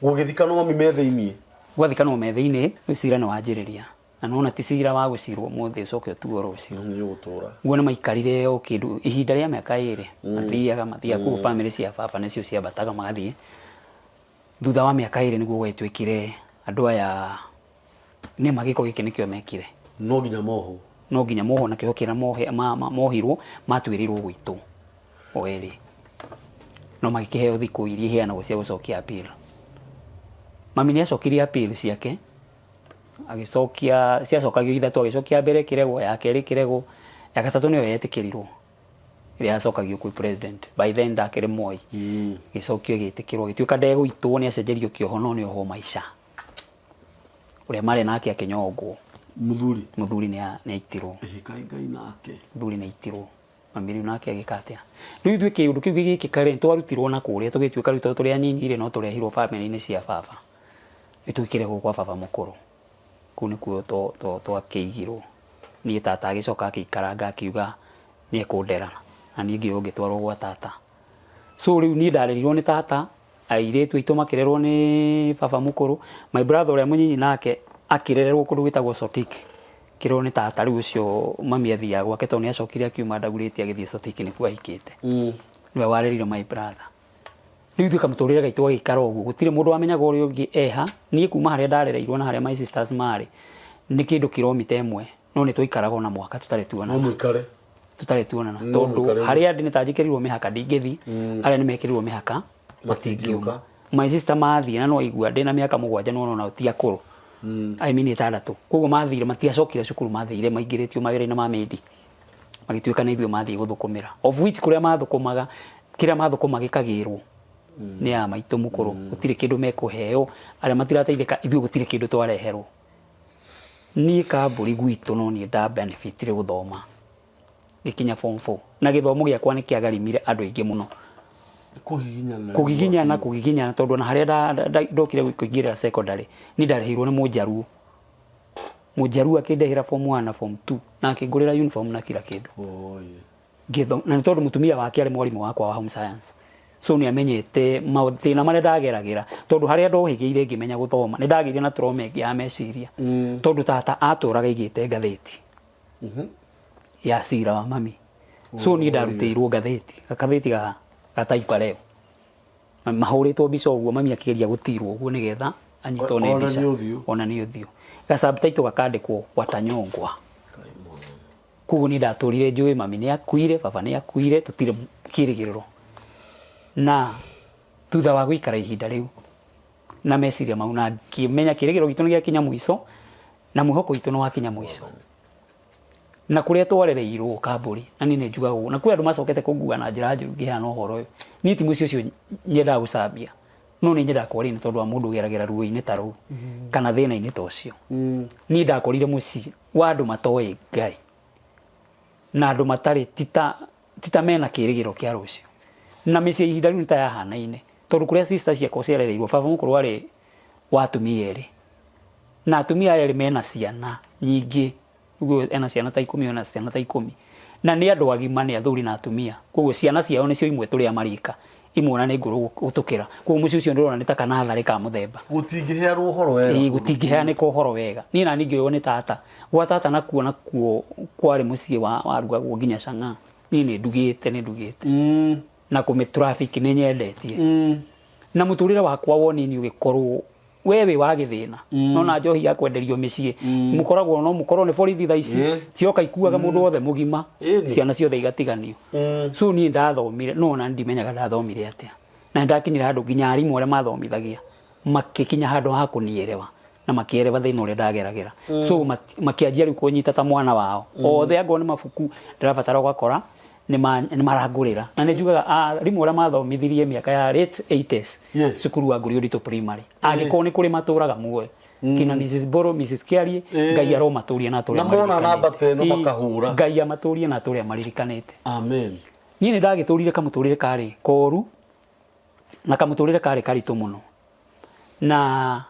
gugithikano mami metheini gwathikano metheini cira ni wanjiriria na nona ti cira wa gucirwo mothe ucoke utuo rucio ni gutura guo maikarire o kindu ihinda ria miaka 2 mathiaga ku family cia baba nicio cia bataga magathie thutha wa miaka 2 niguo gwetwikire andu aya ni magiko giki nikio mekire no nginya moho na kihokera mohirwo matwirirwo gwitu oeri no magikiheo thiku iria hiana gucia gucokia appeal mami ni acokirie appeal ciake agicokia ciacokagio ithatu agicokia mbere kirego ya keri kirego ya gatatu niyo yetikirirwo iria acokagio ku president by then ndakire Moi gicokio gitikirwo gituika ndego itwo ni acenjerio kioho no ni oho maisha uria mari nake akinyongwo muthuri ni aitirwo ngai nake muthuri ni aitirwo mami riu nake agikatia riu ithuĩ kiundu kiu gigikare twarutirwo na kuria tugituika riu turi anyinyi no turehirwo family ni cia baba itwikire kwa baba mukuru kuni kuo twakeigirwo ni tata agicoka akikaranga akiuga ni ekundera na ni ngio ngitwarwo gwa tata so riu ni ndarerirwo ni tata airetu itu makirerwo ni baba mukuru my brother uria munyinyi nake akirererwo kundu gwitagwo Sotik kirwo ni tata riu ucio mami athia gwake to ni acokire akiuma ndaguriti agithie Sotik ni kuo ahikite niwe warerire my brother riu thuka muturire gaitu agikara uguo gutire mundu wamenyaga uri ungi eha ni kuma haria ndarereirwo na haria my sisters mari ni kindu kilomita 1 no ni twaikaraga na mwaka tutari tuonana tondu haria ndi nitajikirirwo mihaka ndingithi aria ni mekirirwo mihaka matingiuma my sister mathi na no igua ndi na miaka 7 no na utia kuru I mean 6 koguo mathire matiacokire cukuru mathire maingiritio mawira-ini ma mendi magituika na ithio mathie guthukumira of which kuria mathukumaga kira mathukumaga gikagirwo ni ya maitu mukuru gutire kindu mekuheo aria matirateithika ithio gutire kindu twareherwo ni Kamburi gwitu no ni nda benefitire guthoma gikinya form 4 na githomo giakwa ni kiagarimire andu aingi muno kugiginyana tondu na haria ndokire kuingira secondary ni ndarehirwo ni mujaru akindehira form 1 na form 2 na akingurira uniform na kila kindu githo na tondu mutumia wake ari mwarimu wakwa wa home science so ni amenyete thina maria ndageragira tondu haria ndohigeire ngimenya guthoma ni ndagiire na trauma ya meciria tondu tata aturaga igite ngatheti ya cira wa mami so ni ndarutiirwo ngatheti gataipa leo mahuritwo mbica uguo mami akigeria gutirwo uguo nigetha anyitwo ni mbica ona ni uthio ga subtitle gakandikwo watanyongwa kugu ni ndaturire njui mami ni akuire baba ni akuire tutire kirigiriro na thutha wa guikara ihinda riu na meciria mau na kimenya kirigiro gitu ni giakinya mwico na mwihoko itu no wakinya mwico na kuria twarereirwo Kamburi na ni njugaga na kwi andu macokete kungua na njira njuru ngihana uhoro uyu ni timu cio nyenda gucambia no ni nyenda kwari ni tondu wa mundu geragera ruo-ini ta ru kana thina-ini ta ucio ni ndakorire muci wa andu matoe Ngai na andu matari tita mena kirigiro kia rucio na meci ihinda riu ta yahanaine tondu kuria sisters ciakwa ciarereirwo baba mukuru ari wa atumia eri na atumia eri mena ciana nyingi uguo ena ciana ta 10 ona ciana ta 10 na nĩ andũ agima nĩ athuri na atumia koguo ciana ciao nĩcio imwe tũrĩa marika imwe na nĩ ngũrũ gũtũkĩra koguo mũciĩ ũcio ndĩrona nĩ ta kanatharĩ ka mũthemba gũtingĩheanwo ũhoro wega gũtingĩheanĩka ũhoro wega niĩ na ningĩ nĩ tata gwa tata nakuo kwarĩ mũciĩ warugagwo nginya cang'a niĩ nĩ ndugĩte na kũmĩ traffic nĩ nyendetie na mũtũrĩre wakwa wonini ũgĩkorwo wewe wa gĩthĩna no na njohi ya kwenderio mĩciĩ mũkoragwo no mũkorwo nĩ borithi thaa ici cioka ikuaga mũndũ wothe mũgima ciana ciothe igatiganio so niĩ ndathomire no na ndimenyaga ndathomire atĩa na ndakinyira handũ nginya arimũ arĩa mathomithagia makĩkinya handũ ha kũnielewa na makĩerewa thĩna ũrĩa ndageragĩra so makĩanjia rĩu kũnyita ta mwana wao othe angorwo nĩ mabuku ndĩrabatara ũgakora nĩ marangũrĩra na nĩ njugaga arimũ arĩa mathomithirie mĩaka ya late 80s cukuru wa Ngũriũ Primary angĩkorwo nĩ kũrĩ matũraga muoyo kina Mrs Boro Mrs Kiarie Ngai aromatũria na atũrĩa mona namba teno makahura Ngai amatũrie na atũrĩa maririkanĩte amen niĩ nĩ ndagĩtũrire kamũtũrĩre karĩ koru na kamũtũrĩre karĩ karitũ mũno na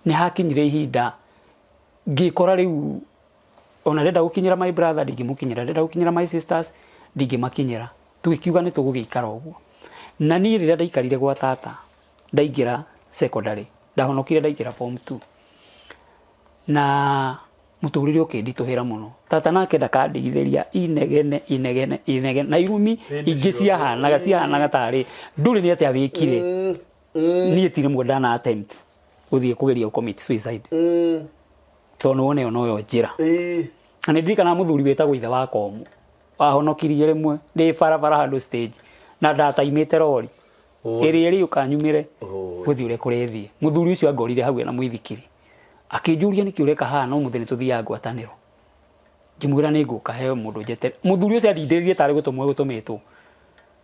nĩ hakinyire ihinda ngĩkora rĩu ona ndenda gũkinyĩra my brother ndingĩmũkinyĩra ndenda gũkinyĩra my sisters ndingĩmakinyĩra tũgĩkiuga nĩ tũgũgĩikara ũguo na niĩ rĩrĩa ndaikarire gwa tata ndaingĩra secondary ndahonokire ndaingĩra form 2 na mũtũrĩre ũkĩnditũhĩra mũno tata nake ndakandigithĩria inegene na irumi ingĩ ciahanaga tarĩ ndũrĩ nĩ atĩa wĩkire niĩ tirĩ mwe ndana attempt gũthiĩ kũgeria commit suicide tondũ wone yo noyo njĩra na nĩ ndirikana mũthuri wĩtagwo ithe wa Komu ahonokirie rĩmwe ndĩ barabara handũ stage na ndataimĩte rori ĩrĩa ĩrĩ ukanyumire gũthiĩ ũrĩa kũrĩthiĩ mũthuri ũcio angorire hau na mũithikiri akĩnjũria nĩkĩ ũreka haha no mũthenya tũthiaga ngwatanĩro ngĩmwĩra nĩ ngũka heo mũndũ njete mũthuri ũcio andindĩrire tarĩ gũtũmĩtwo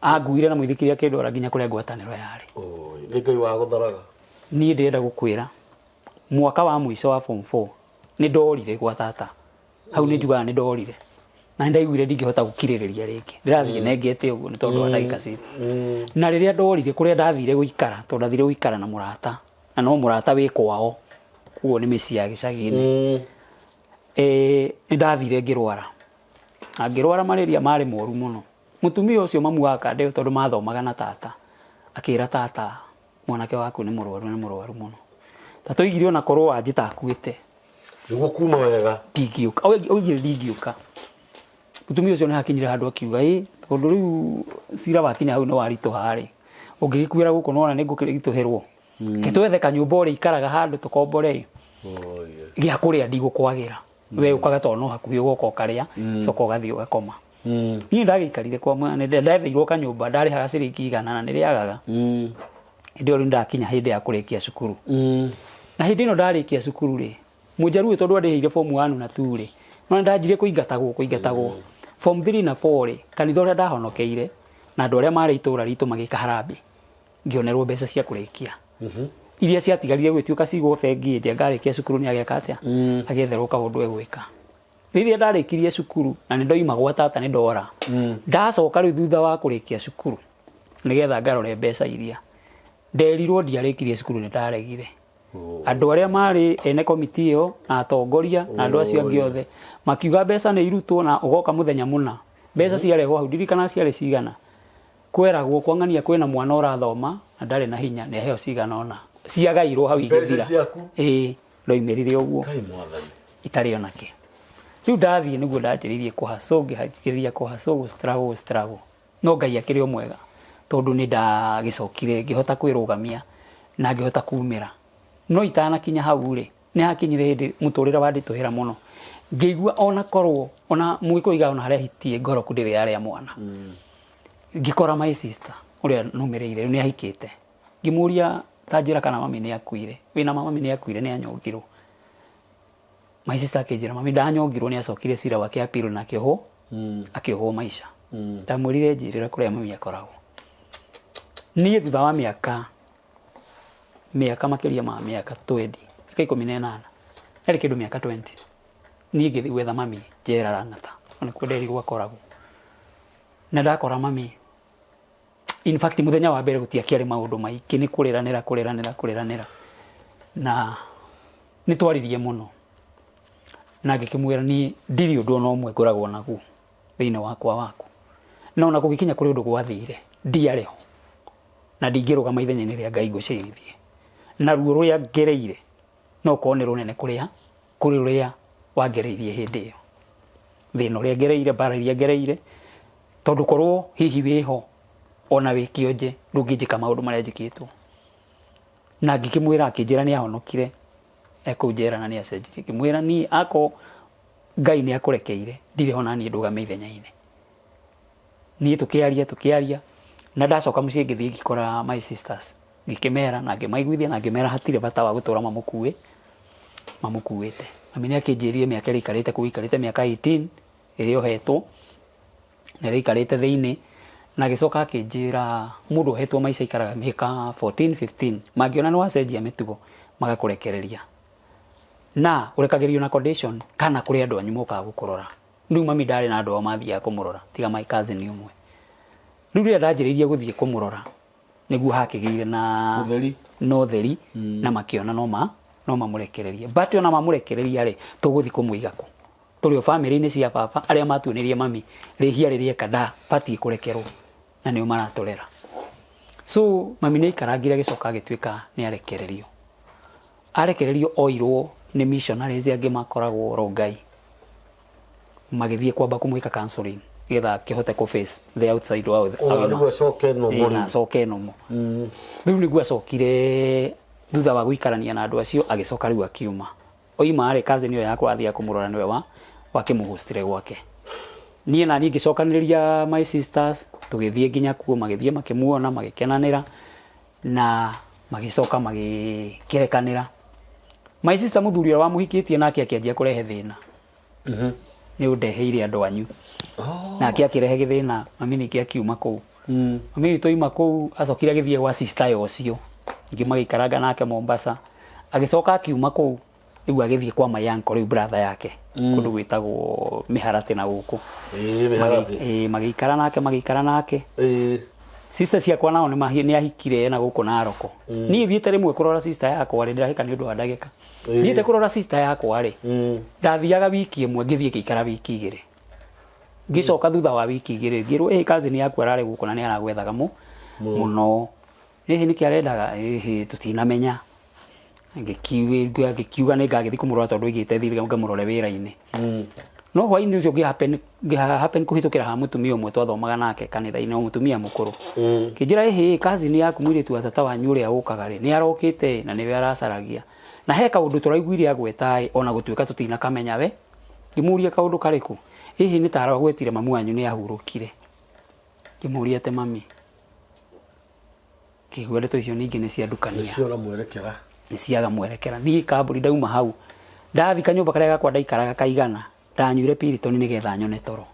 anguire na mũithikiri akĩndwara nginya kũrĩa ngwatanĩro yarĩ nĩ Ngai wa gũtharaga niĩ ndĩrenda gũkwĩra mwaka wa mũico wa form 4 nĩ ndorire gwa tata hau nĩ njugaga nĩ ndorire na ndaiguire ndingĩhota gũkirĩrĩria rĩngĩ ndĩrathiĩ nengete ũguo nĩ tondũ wa ndagĩka citu na rĩrĩa ndorire kũrĩa ndathire gũikara tondũ ndathire gũikara na mũrata na no mũrata wĩ kwao kuo nĩ mĩciĩ ya gĩcagi-inĩ nĩ ndathire ngĩrwara malaria marĩ moru mũno mũtumia ũcio mamu wa kande tondũ mathomaga na tata akĩra tata mwanake waku nĩ mũrwaru mũno tata oigire ona korwo wanjĩta akuĩte nĩguo kuma wega ndingĩũka oigire ndingĩũka mũtumia ũcio nĩ hakinyire handũ akiuga tondũ rĩu cira wakinya hau nĩ waritũha rĩ ũngĩgĩkuĩra gũkũ nona nĩ ngũkĩritũhĩrwo gĩtwethe kanyũmba ũrĩa ikaraga handũ tũkombore gĩa kũrĩa ndigũkwagĩra we ũkaga tondũ no hakuhĩ ũgoka ũkarĩa coka ũgathiĩ ũgakoma niĩ ndagĩikarire kwa mwana ndetheirwo kanyũmba ndarĩhaga ciringi 100 na nĩrĩagaga hĩndĩ ĩyo rĩu ndakinya hĩndĩ ya kũrĩkia cukuru na hĩndĩ ĩno ndarĩkia cukuru rĩ mũnjaruo tondũ andĩhĩire form 1 na 2 rĩ no ndanjire kũingatagwo form 3 na 4 rĩ kanitha ũrĩa ndahonokeire na andũ arĩa marĩ itũra ritũ magĩka harambĩ ngĩonerwo mbeca cia kũrĩkia iria ciatigarire gwĩtuĩka cigwo bengi nje ngarĩkia cukuru nĩ ageka atĩa agĩetherwo kaũndũ egwĩka rĩrĩa ndarĩkirie cukuru na nĩ ndoima gwa tata nĩ ndora ndacoka rĩu thutha wa kũrĩkia cukuru nĩgetha ngarore mbeca iria nderirwo ndiarĩkirie cukuru nĩ ndaregire andũ arĩa marĩ ene komiti ĩyo na atongoria na andũ acio angĩ othe makiuga mbeca nĩ irutwo na ũgoka mũthenya mũna mbeca ciarehwo hau ndirikana ciarĩ cigana kweragwo kwang'ania kwĩna mwana ũrathoma na ndarĩ na hinya nĩ aheo cigana ona ciagairwo hau igĩthira ndoimĩrire ũguo itarĩ onake rĩu ndathiĩ nĩguo ndanjĩrĩirie kũhacũ struggle no Ngai akĩrĩ o mwega tondũ nĩ ndagĩcokire ngĩhota kwĩrũgamia na ngĩhota kumĩra no itanakinya hau rĩ nĩ hakinyire hĩndĩ mũtũrĩre wanditũhĩra mũno ngĩigua ona korwo ona mũgĩkũiga ona harĩa hitie ngoroku ndĩrĩ yarĩa mwana ngĩkora my sister ũrĩa numĩrĩire nĩ ahikĩte ngĩmũria tanjĩra kana mami nĩ akuire wĩna mami nĩ akuire nĩ anyongirwo my sister akĩnjĩra mami ndanyongirwo nĩ acokire cira wake appeal na akĩohwo maisha ndamwĩrire njĩrĩra kũrĩa mami akoragwo niĩ thutha wa mĩaka makĩria ma mĩaka 20 18 yarĩ kĩndũ mĩaka 20 niĩ ngĩthiĩ gwetha mami njera Rang'ata ona kuo nderirwo akoragwo na ndakora mami in fact mũthenya wa mbere gũtiakĩarĩ maũndũ maingĩ nĩ kũrĩranĩra na nĩ twaririe mũno na ngĩkĩmwĩra niĩ ndirĩ ũndũ ona ũmwe ngoragwo naguo thĩinĩ wakwa waku no na gũgĩkinya kũrĩ ũndũ gwathire ndiarĩ ho na ndingĩrũgama ithenya-inĩ rĩa Ngai ngũcirithie na ruo rũrĩa ngereire no korwo nĩ rũnene kũrĩ rũrĩa wangereirie hĩndĩ ĩyo thĩna ũrĩa ngereire mbara iria ngereire tondũ korwo hihi wĩho ona wĩkĩonje ndũngĩnjĩka maũndũ marĩa njĩkĩtwo na ngĩkĩmwĩra akĩnjĩra nĩ ahonokire ekũu njera na nĩ acenjirie ngĩmwĩra niĩ ako Ngai nĩ akũrekeire ndirĩ ho naniĩ ndũgame ithenya-inĩ niĩ tũkĩaria na ndacoka mũciĩ ngĩthiĩ ngĩkora my sisters ngĩkĩmera na ngĩmaiguithia na ngĩmera hatirĩ bata wa gũtũra mamũkuĩte mami nĩ akĩnjĩrire mĩaka ĩrĩa ikarĩte kũu ikarĩte mĩaka 18 ĩrĩa ohetwo na ĩrĩa ikarĩte thĩinĩ na agĩcoka akĩnjĩra mũndũ ohetwo maica ikaraga mĩaka 14-15 mangĩona nĩ wacenjia mĩtugo magakũrekereria na ũrekagĩrio na condition kana kũrĩ andũ anyu mokaga gũkũrora rĩu mami ndarĩ na andũ ao mathiaga kũmũrora tiga my cousin ũmwe rĩu rĩrĩa ndanjĩrĩirie gũthiĩ kũmũrora nĩguo hakĩgĩire na ũtheri na makĩona no mamũrekererie but ona mamũrekereria rĩ tũgũthiĩ kũmũiga kũ tũrĩ o family-inĩ cia baba arĩa matuonirie mami rĩhia rĩrĩa kada batiĩ kũrekerwo na nĩo maratũrera so mami nĩ aikarangire agĩcoka agĩtuĩka nĩ arekererio oirwo nĩ missionaries angĩ makoragwo Rongai magĩthiĩ kwamba kũmwĩka counseling getha kĩhote kũ face the outside world acoke nomo rĩu nĩguo acokire thutha wa gũikarania na andũ acio agĩcoka rĩu akiuma oima arĩ cousin ũyũ yakwa athiĩ kũmũrora nĩwe wakĩmũhostire gwake niĩ na niĩ ngĩcokanĩrĩria my sisters tũgĩthiĩ nginya kuo magĩthiĩ makĩmuona magĩkenanĩra na magĩcoka magĩkĩrekanĩra my sister mũthuri ũrĩa wamũhikĩtie nake akĩanjia kũrehe thĩna nĩ ũndeheire andũ anyu nake akĩrehe gĩthĩna mami nĩkĩ akiuma kũu mami tũima kũu acokire agĩthiĩ gwa sister yo ũcio ingĩ magĩikaranga nake Mombasa agĩcoka akiuma kũu rĩu agĩthiĩ kwa my uncle rĩu brother yake kũndũ gwĩtagwo Mĩharatĩ na gũkũ magĩikara nake sister ciakwa nao nĩ ahikire na gũkũ Naroko niĩ thiĩte rĩmwe kũrora sister yakwa rĩ ndĩrahĩka nĩ ũndũ wa ndagĩka thiĩte kũrora sister yakwa rĩ ndathiaga wiki ĩmwe ngĩthiĩ ngĩikara wiki 2 ngĩcoka thutha wa wiki 2 ngĩrwo cousin yakwa ararĩ gũkũ na nĩ aragwethaga mũno hihi nĩkĩ arendaga tũtinamenya ngĩkiuga nĩ ngagĩthiĩ kũmũrora tondũ igĩte thirĩ ngamũrore wĩra-inĩ no hwainĩ ũcio ngĩhappen kũhĩtũkĩra ha mũtumia ũmwe twathomaga nake kanitha-inĩ mũtumia mũkũrũ kĩnjĩra cousin yaku mũirĩtu wa tata wanyu ũrĩa ũkaga rĩ nĩ arokĩte na nĩwe aracaragia na he kaũndũ tũraiguire agweta ona gũtuĩka tũtinakamenya we ngĩmũria kaũndũ karĩkũ hihi nĩ ta aragwetire mamu wanyu nĩ ahurũkire ngĩmũria ate mami kĩigua ndeto icio ningĩ nĩ ciandukania nĩ ciaga mwerekera niĩ kambũri ndauma hau ndathi kanyũmba karĩa gakwa ndaikaraga kaigana ndanyuire Piriton nĩgetha nyone toro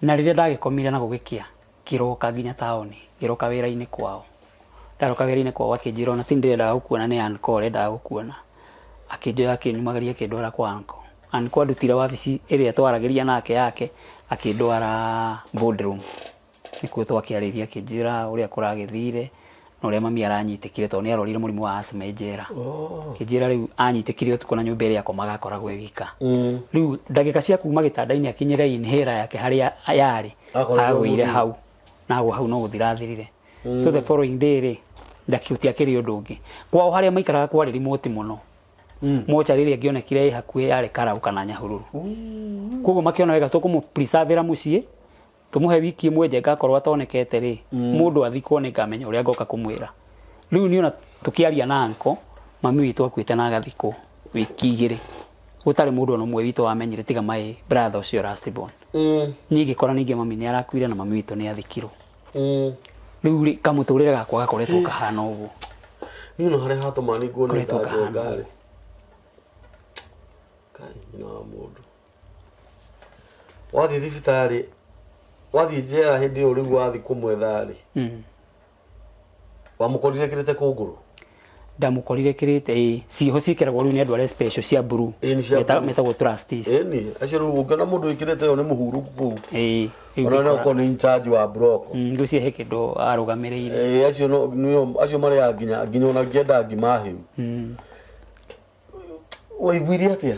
na rĩrĩa ndagĩkomire na gũgĩkĩa kĩroka nginya taũni kĩroka wĩra-inĩ kwao ndaroka wĩra-inĩ kwao akĩnjĩra ona ti ndĩrendaga gũkuona nĩ uncle ũrendaga gũkuona akĩnjoya akĩnyumagĩria akĩndwara kwa uncle andutire wabici ĩrĩa twaragĩria nake yake akĩndwara boardroom nĩkuo twakĩarĩria akĩnjĩra ũrĩa kũragĩthire na ũrĩa mami aranyitĩkire tondũ nĩ arorire mũrimũ wa asthma njera akĩnjĩra rĩu anyitĩkire ũtukũ na nyũmba ĩrĩa akomaga akoragwo wika rĩu ndagĩka cia kuma gĩtanda-inĩ akinyĩre inhaler yake harĩa yarĩ agũire hau nagwo hau no gũthirathirire so the following day rĩ ndakĩũtiakĩrĩ ũndũ ũngĩ kwao harĩa maikaraga kwarĩ remote mũno mocha rĩrĩa ngĩonekire ĩ hakuhĩ yarĩ Karau kana Nyahururu koguo makĩona wega tũkũmũpreservera mũciĩ tumuhe wiki ĩmwe njenga akorwo atonekete rĩ mũndũ athikwo nĩ ngamenya ũrĩa ngoka kũmwĩra rĩu niĩ ona tũkĩaria na uncle mami witũ akuĩte na agathikwo wiki 2 gũtarĩ mũndũ ona ũmwe witũ wamenyire tiga my brother ũcio last born niĩ ngĩkora ningĩ mami nĩ arakuire na mami witũ nĩ athikirwo rĩu kamũtũrĩre gakwa gakoretwo kahana ũguo niĩ no harĩa hatũma nĩguo nĩ ngarĩ kai no mũndũ wathiĩ thibitarĩ wathiĩ njera hĩndĩ ĩyo rĩu wathiĩ kũmwetha rĩ wamũkorire kĩrĩte kũngũrũ ndamũkorire kĩrĩte ciho ciĩkĩragwo rĩu nĩ andũ arĩa special cia blue metagwo trustees ĩni acio rĩu ũngĩona mũndũ wĩkĩrĩte yo nĩ mũhurũku kũu ona no ũkorwo nĩ in charge wa block ngũcihe kĩndũ arũgamĩrĩire acio marĩa nginya ona ngĩenda ngima hĩu waiguire atĩa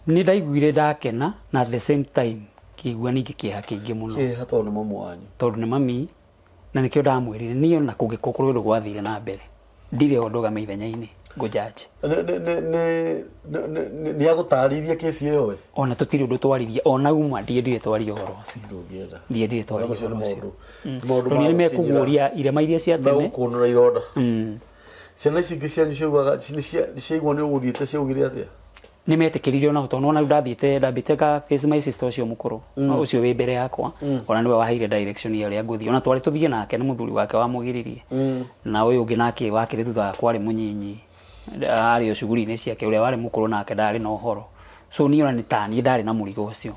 ni ndaiguire ndakena na at the same time kiigua ningĩ kĩeha kĩingĩ mũno kĩeha tondũ nĩ mamu wanyu tondũ nĩ mami na nĩkĩo ndamwĩrire niĩ ona kũngĩkorwo ũndũ gwathire na mbere ndirĩ o ndũgame ithenya-inĩ ngũjaji nĩ agũtarĩirie kesi ĩyo we ona tũtirĩ ũndũ twaririe ona uma ndiendire twarie ũhoro ũcio ndiendire twarie ũhoro ũcio tondũ nĩ mekũguũria irema iria cia tene megũkũnũra ironda ciana ici ingĩ cianyu ciaugaga ciaigua nĩ ũgũthiĩte ciaugire atĩa nĩ metĩkĩrire ona tondũ ona ndathiĩte ndambĩte ka face my sister ũcio mũkũrũ ũcio wĩ mbere yakwa ona nĩwe waheire direction ya ũrĩa ngũthiĩ ona twarĩ tũthiĩ nake nĩ mũthuri wake wamũgĩririe na ũyũ ũngĩ nake wakĩrĩ thutha wakwa arĩ mũnyinyi arĩ o cuguri-inĩ ciake ũrĩa warĩ mũkũrũ nake ndarĩ na ũhoro so niĩ ona nĩ ta niĩ ndarĩ na mũrigo ũcio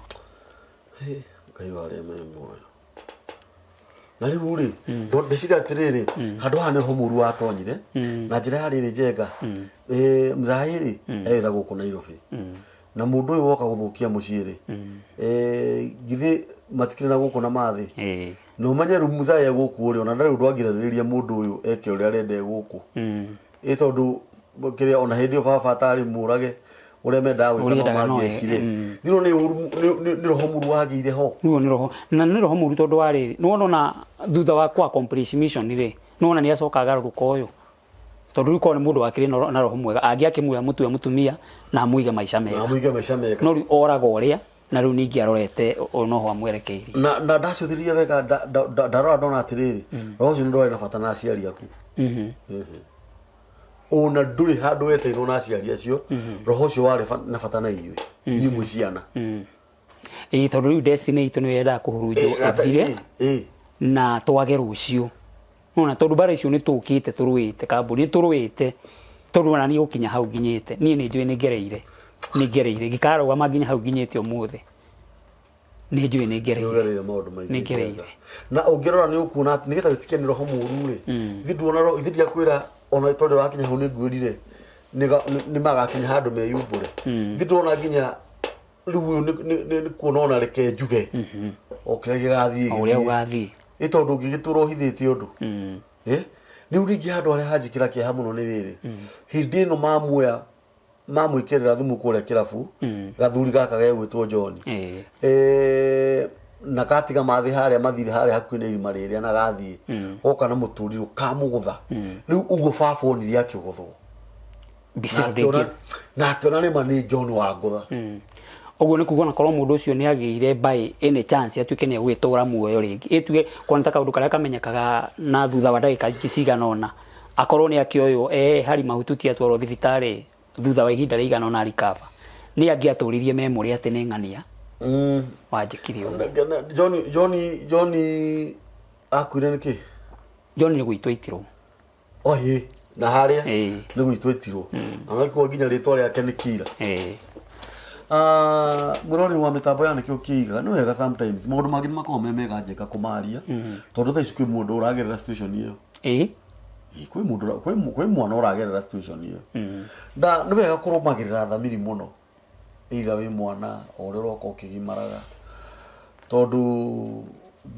Ngai warĩa me muoyo na rĩu rĩ ndeciria atĩrĩrĩ handũ haha nĩho mũru watonyire na njĩra ya rĩrĩ njenga Mzai rĩ ewĩra gũkũ Nairobi na mũndũ ũyũ woka gũthũkia mũciĩ rĩ githĩ matikĩrĩ na gũkũ na mathĩ na ũmenye rĩu Mzai gũkũ rĩ ona ndarĩ ũndũ angĩrarĩria mũndũ ũyũ eke ũrĩa arenda gũkũ tondũ kĩrĩa ona hĩndĩ ĩyo baba atarĩ mũrage ũrĩa mendaga gwĩka no mangĩekire thiro nĩ roho mũru wagĩire ho nĩ roho mũru tondũ warĩ nĩ wona thutha wa kwa accomplish mission rĩ nĩ wona nĩ acoka agarũrũka ũyũ tondũ rĩu korwo nĩ mũndũ wakĩrĩ na roho mwega angĩakĩmuoya mũtue mũtumia na amũige maica mega no rĩu oraga ũrĩa na rĩu ningĩ arorete noho amwerekeirie na ndacũthĩrĩria wega ndarora ndona atĩrĩrĩ roho ũcio nĩ ndwarĩ na bata na aciari aku ona ndũrĩ handũ weteirwo na aciari acio roho ũcio warĩ na bata na inyuĩ inyuĩ ciana tondũ rĩu destiny itũ nĩ yendaga kũhurunjwo athire na twage rũciũ nona tondũ bara icio nĩ tũkĩte tũrũĩte kambuni tũrũĩte tondũ ona niĩ gũkinya hau nginyĩte niĩ nĩ njũĩ nĩ ngereire ngĩkarũgama nginya hau nginyĩte ũmũthĩ nĩ njũĩ nĩ ngereire na ũngĩrora nĩ ũkuona atĩ nĩgetha wĩtĩkie nĩ roho mũru rĩ ithuĩ ndiakwĩra ona tondũ wakinya hau nĩ ngwĩrire nĩ magakinya handũ meyumbũre ithuĩ ndĩrona nginya rĩu ũyũ nĩ kuona ona reke njuge o kĩrĩa gĩgathiĩ tondũ ũngĩgĩtũra ũhithĩte ũndũ rĩu rĩngĩ handũ harĩa hanjĩkĩra kĩeha mũno nĩ rĩrĩ hĩndĩ ĩno mamwĩkĩrĩra thumu kũrĩa kĩrabu gathuri gaka gegwĩtwo John na katiga mathĩ harĩa mathire harĩa hakuhĩ na irima rĩrĩa na gathiĩ oka na mũtũrirũ kamũgũtha rĩu ũguo baba onire akĩgũthwo na akĩona nĩma nĩ John wa ngũtha ũguo nĩ kuga nakorwo mũndũ ũcio nĩ agĩire by any chance atuĩke nĩ agwĩtũra muoyo rĩngĩ ĩtuge kuona ta kaũndũ karĩa kamenyekaga na thutha wa ndagĩka cigana ũna akorwo nĩ akĩoywo hari mahututi atwarwo thibitarĩ thutha wa ihinda rĩigana ũna recover nĩ angĩatũririe memory atĩ nĩ ng'ania wanjĩkire ũguo John akuire nĩkĩ John nĩ gwĩtwo aitirwo na harĩa nĩ gwĩtwo aitirwo agakwo nginya rĩtwa rĩake nĩ Kira mũrori wa mĩtambo ya nĩkĩo kĩigaga nĩ wega sometimes maũndũ mangĩ nĩ makoragwo mega njĩka kũmaria tondũ thaa ici kwĩ mũndũ ũragerera situation ĩyo kwĩ mwana ũragerera situation ĩyo nĩ wega kũrũmagĩrĩra thamiri mũno either wĩ mwana o ũrĩa ũroka ũkĩgimaraga tondũ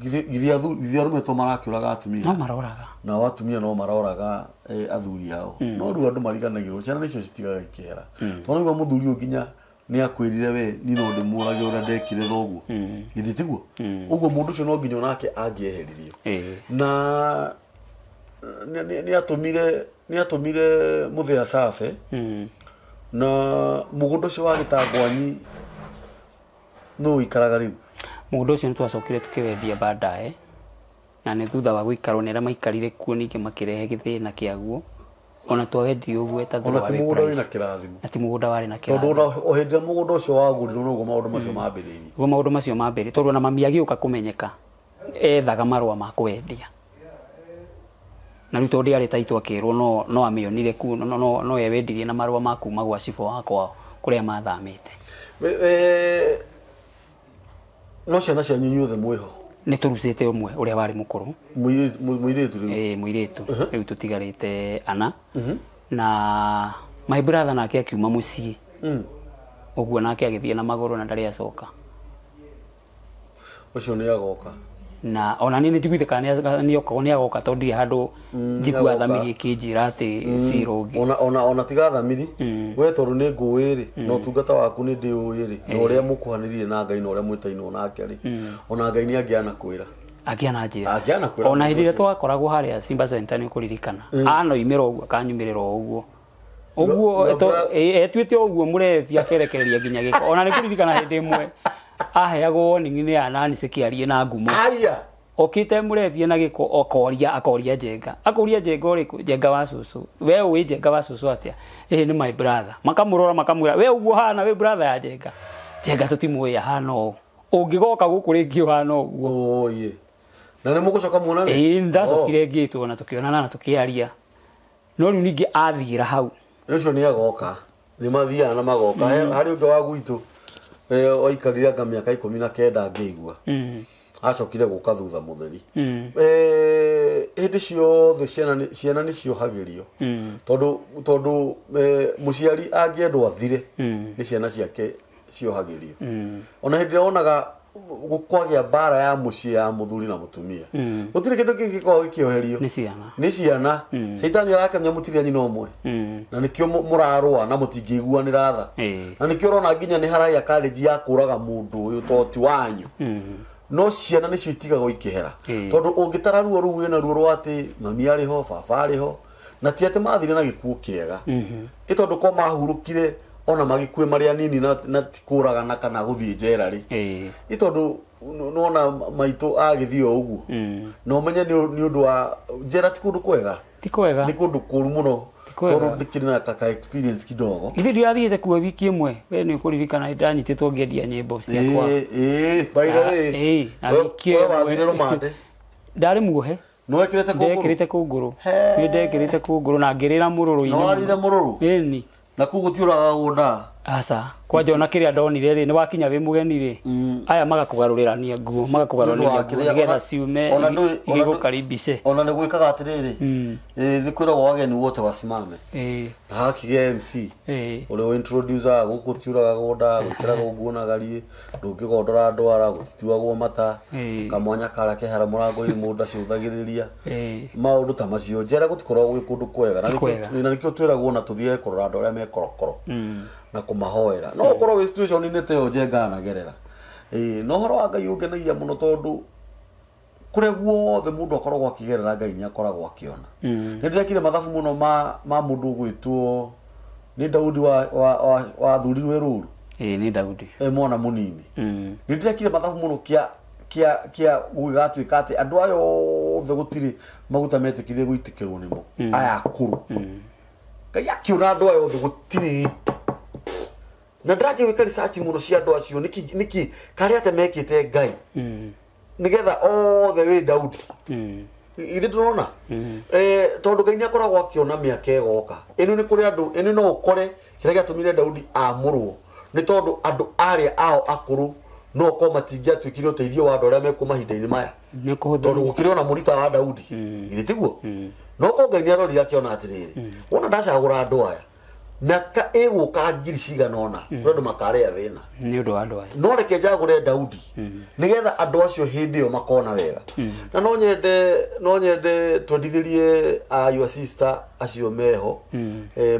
githĩ arũme marakĩũraga atumia no maroraga nao atumia no maroraga athuri ao no rĩu andũ mariganagĩrwo ciana icio citigaga ikĩhera tondũ nĩguo mũthuri ũyũ nginya nĩ akwĩrire we niĩ no ndĩmũrage ũrĩa ndekire thoguo githĩ tiguo ũguo mũndũ ũcio no nginya onake angĩeheririo na nĩ atũmire mũthĩa Safe na mũgũnda ũcio wa Gĩtangwanyi no ikaraga rĩu mũgũnda ũcio nĩ twacokire tũkĩwendia baadaye na nĩ thutha wa gũikarwo nĩ arĩa maikarire kuo ningĩ makĩrehe gĩthĩna kĩaguo ona twawendio ũguo etathirwo wa price ati mũgũnda warĩ na kĩrathimo tondũ o hĩndĩ mũgũnda ũcio wagũrirwo nĩguo maũndũ macio mambĩrĩirie ũguo maũndũ macio mambĩrĩirie tondũ ona mami agĩũka kũmenyeka ethaga marũa ma kwendia na rĩu tondũ ndĩarĩ taitũ akĩrwo no amĩonire ku no ewendirie na marũa ma kuma gwa cibũ wakwa kũrĩa mathamĩte no ciana cianyu inyuothe mwĩho nĩ tũrucĩte ũmwe ũrĩa warĩ mũkũrũ mũirĩtu rĩu mũirĩtu rĩu tũtigarĩte ana na my brother nake akiuma mũciĩ ũguo nake agĩthiĩ na magũrũ na ndarĩ acoka ũcio nĩ agoka na ona ni njiguithikana ni okorwo ni agoka tondu handu njigua thamiri kinjira ati cirogi ona tiga thamiri we tondu ni ngui ri no tungata waku ni ndi ui ri no uria mukuhanirie na Ngai no uria mwitainwo nake ri ona Ngai ni angiana kwira ona hindi ria twakoragwo haria Simba Center ni kuririkana ano imira uguo akanyumirira uguo etuite uguo murevi akerekereria nginya giko ona ni kuririkana hindi imwe aheagwo warning ni anani cikiarie na ngumo okite murevi na giko akoria Njenga uriku Njenga wa cucu we uwi Njenga wa cucu atia ni my brother makamurora makamwira we uguo hana we brother ya Njenga tutimuya hano ungigoka guku ringi hano uguo na ni mugucoka muonane ndacokire ngitwo na tukionana na tukiaria no riu ningi athira hau ucio ni agoka ni mathiana na magoka hari unge wa gwitu oikarire anga miaka 19 ngigua acokire guka thutha mutheri hindi ciothe ciana ni ciohagirio tondu muciari angiendwo athire ni ciana ciake ciohagirio ona hindi onaga gukwagia bara ya muci ya muthuri na mutumia gutire kindu kingiko gikioherio ni ciana Saitani arakemya mutiria nyina omwe na nikio murarwa na mutingiguanira tha na nikio rona nginya ni haraya college ya kuraga mundu uyu toti wanyu no ciana ni ciitigagwo ikihera tondu ungitara ruo ru wina ruo rwati mami ari ho baba ari ho na ti ati mathire na gikuo kiega itondu ko mahurukire ona magikue maria nini na tikuraga na kana guthie njera ri itondu nona maitu agithio uguo no menye ni undu wa njera ti kundu kwega ni kundu kuru muno tondu ndikiri na kaka experience kidogo ithi ndio athiete kuo wiki imwe we ni kuririkana ndanyititwo ngendia nyimbo ciakwa by the way na wiki wathire rumande ndari muohe no ekirete kunguru ndekirite kunguru ni ndekirite kunguru na ngirira mururu-ini no arire mururu ni na kugutiuraga gunda asa kwa jona kiria ndonire ri ni wakinya wi mugeni ri aya magakugarurira nguo magakugarurira nigetha ciume igigukaribishe ona ni gwikaga atiriri ni kwiragwo wageni wote wasimame na hakigia MC ule introducer gukutiuraga gunda gwikiraga nguo na gari ndungigondora ndwara gutituagwo mata kamwanya kara kehara murango-ini mundu aciuthagiriria maundu ta macio njera gutikoragwo gwi kundu kwega na nikio twiragwo na tuthie kurora andu aria mekorokoro na kumahoera no korwo wi situation ni teo Njenga nagerera no horo wa Ngai ungenagia muno tondu kure guothe mundu akoragwo akigerera Ngai ni akoragwo akiona ni ndirekire mathabu muno ma mundu gwitwo ni Daudi wa thurirwe ruru ni Daudi mwana munini ni ndirekire mathabu muno kia gugatuika ati andu ayo othe gutiri maguta metikire gwitikirwo nimo aya akuru Ngai akiona andu ayo othe gutiri na ndaje wika research muno cia andu acio niki kari ate mekite Ngai nigetha othe wi Daudi ithe turona tondu Ngai akoragwo akiona miaka egoka ino ni kuri andu ino no ukore kira giatumire Daudi amurwo ni tondu andu aria ao akuru no ko matingia twikire uteithio wa andu aria meku mahinda-ini maya tondu gukire ona murita wa Daudi ithe tiguo no ko Ngai arori akiona atiriri wona ndacagura andu aya miaka eguka ngiri cigana ona kuri andu makaria thina ni undu wa andu aya no reke njagure Daudi nigetha andu acio hindi yo makona wega na no nyende twendithirie your sister acio meho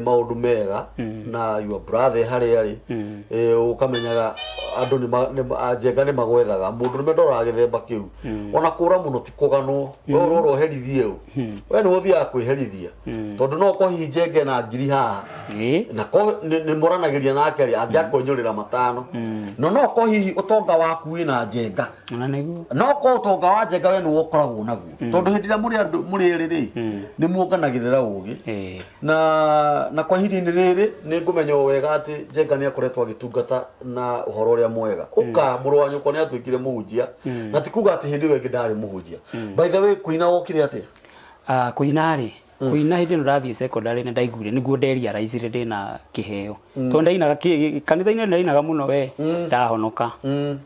maundu mega na your brother hari ari ukamenyaga andu ni Njenga ni magwethaga mundu ni mendora githemba kiu ona kura muno ti kuganwo roro herithie we ni uthia kwiherithia tondu no ko hi Njenga na ngiri haha na ko ni moranagiria nake ri angiakonyurira matano no ko hihi utonga waku wina Njenga na niguo no ko utonga wa Njenga we ni wokoragwo naguo tondu hindi ria muri riri ni muonganagirira ugi na kwa hili riri ni ngumenya wega ati Njenga ni akoretwo agitungata na uhoro uria mwega uka muru wa nyuko ni atwikire muhunjia na tikuga ati hindi wengi ndari muhunjia by the way kuina wokire atia kuina ri kuina hindi no rathie secondary na ndaiguire niguo nderia raicire ndina kiheo to ndainaga kanitha-ini ndainaga muno we ndahonoka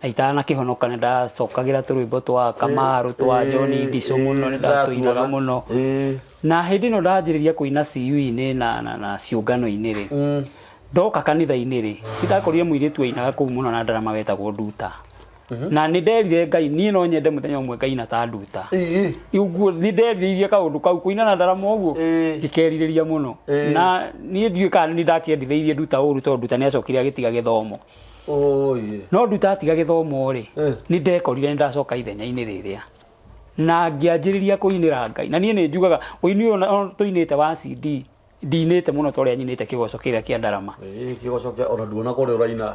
aitana kihonoka ni ndacokagira turwimbo twa Kamaru twa John Ndicu muno ni ndatuinaga muno na hindi no ndanjiriria kuina CU-ini na ciungano-ini ri ndoka kanitha-ini ri ndakorire muiritu ainaga kuu muno na ndarama wetagwo Nduta na nĩ nderire Ngai niĩ no nyende mũthenya ũmwe Ngai na ta nduta ũguo nĩ nderirĩirie kaũndũ kau kũina na ndarama ũguo ngĩkerirĩria mũno na niĩ ndiũĩ kana nĩ ndakĩendithĩirie nduta ũru tondũ nduta nĩ acokire agĩtiga gĩthomo no nduta atiga gĩthomo rĩ nĩ ndekorire nĩ ndacoka ithenya-inĩ rĩrĩa na ngĩanjĩrĩria kũinĩra Ngai na niĩ nĩ njugaga ũini ũyũ tũinĩte wa CD ndinĩte mũno tondũ nyinĩte kĩgoco kĩrĩa kĩa ndarama kĩgoco kĩa ona nduona kũrĩa ũraina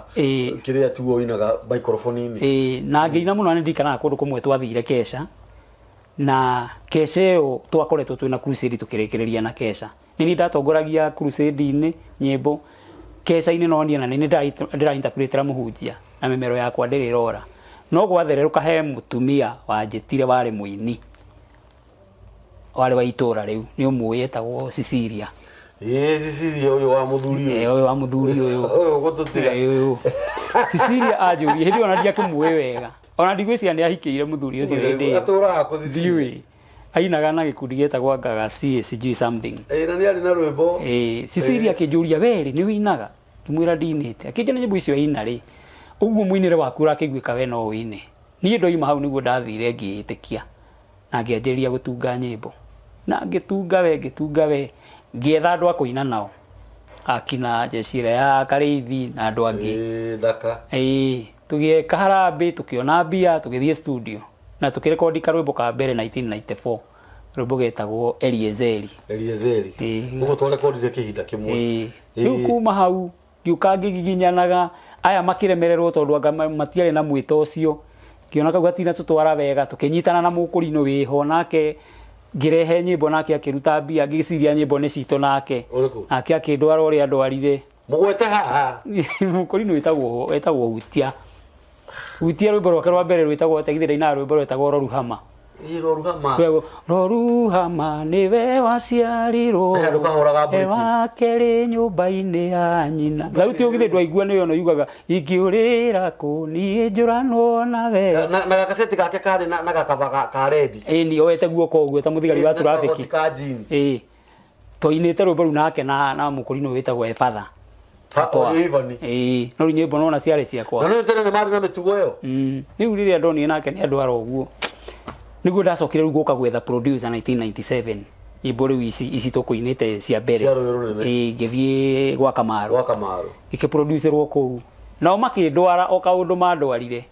kĩrĩa tu ũinaga microphone-inĩ na ngĩina mũno nĩ ndirikanaga kũndũ kũmwe twathire Kesha na Kesha ĩyo twakoretwo twĩna crusade tũkĩrĩkĩrĩria na Kesha nĩ niĩ ndatongoragia crusade-inĩ nyĩmbo Kesha-inĩ no niĩ na nĩ ndĩrainterpretera mũhunjia na mĩmero yakwa ndĩrĩrora no gwathererũka he mũtumia wanjĩtire warĩ mũini warĩ wa itũra rĩu nĩ ũmũĩ etagwo Cecilia Cecilia ũyũ wa mũthuri ũyũ ũyũ wa mũthuri ũyũ gũtũtĩra Cecilia anjũrie hĩndĩ ona ndiakĩmũĩ wega ona ndigwĩciria nĩ ahikĩire mũthuri ũcio hĩndĩ ĩyo atũraga kũ Cecilia ainaga na gĩkundi gĩtagwo Ngaga CSG something na nĩ arĩ na rwĩmbo Cecilia akĩnjũria weri nĩ wĩinaga ngĩmwĩra ndinĩte akĩnjĩra nyĩmbo icio aina rĩ ũguo mũinĩre waku ũrakĩiguĩka we no ũine niĩ ndoima hau nĩguo ndathire ngĩĩtĩkia na ngĩanjĩrĩria gũtunga nyĩmbo na ngĩtunga we ngĩetha andũ a kũina nao akina Jeshira ya Karĩithi na andũ angĩ thaka tũgĩeka harambĩ tũkĩona mbia tũgĩthiĩ studio na tũkĩrekondi karwĩmbo ka mbere 1994 rwĩmbo getagwo Eliezeri ũguo twarekondire kĩhinda kĩmwe rĩu kuma hau ndiũka ngĩgiginyanaga aya makĩremererwo tondũ anga matiarĩ na mwĩto ũcio ngĩona kau gatina tũtwara wega tũkĩnyitana na mũkũrinũ wĩho nake ngĩrehe nyĩmbo nake akĩruta mbia ngĩciria nyĩmbo nĩ citũ nake akĩndwara ũrĩa ndwarire mũgwete haha mũkũrinũ wĩtagwo Hutia rwĩmbo rwake rwa mbere rwĩtagwo Tegithĩra na rwĩmbo rwĩtagwo Roruhama nĩwe waciarirwo wa kerĩ nyũmba-inĩ ya nyina thauti ũgithĩ ndwaigua nĩyo no yugaga ingĩũrĩra kũ niĩ njũranwo nawe na gakaseti gake karĩ na gakaba ka redi nĩ oete guoko ũguo ta mũthigari wa traffic twainĩte rwĩmbo rũu nake na mũkũrinũ wĩtagwo Efatha no rĩu nyĩmbo nona ciarĩ ciakwa na nĩ tene nĩ marĩ na mĩtugo ĩyo rĩu rĩrĩa ndonire nake nĩ andwara ũguo nĩguo ndacokire rĩu gũka gwetha producer 1997 nyĩmbo rĩu ici tũkũinĩte cia mbere ngĩthiĩ gwa Kamaru ikĩproducerwo kũu nao makĩndwara o kaũndũ mandwarire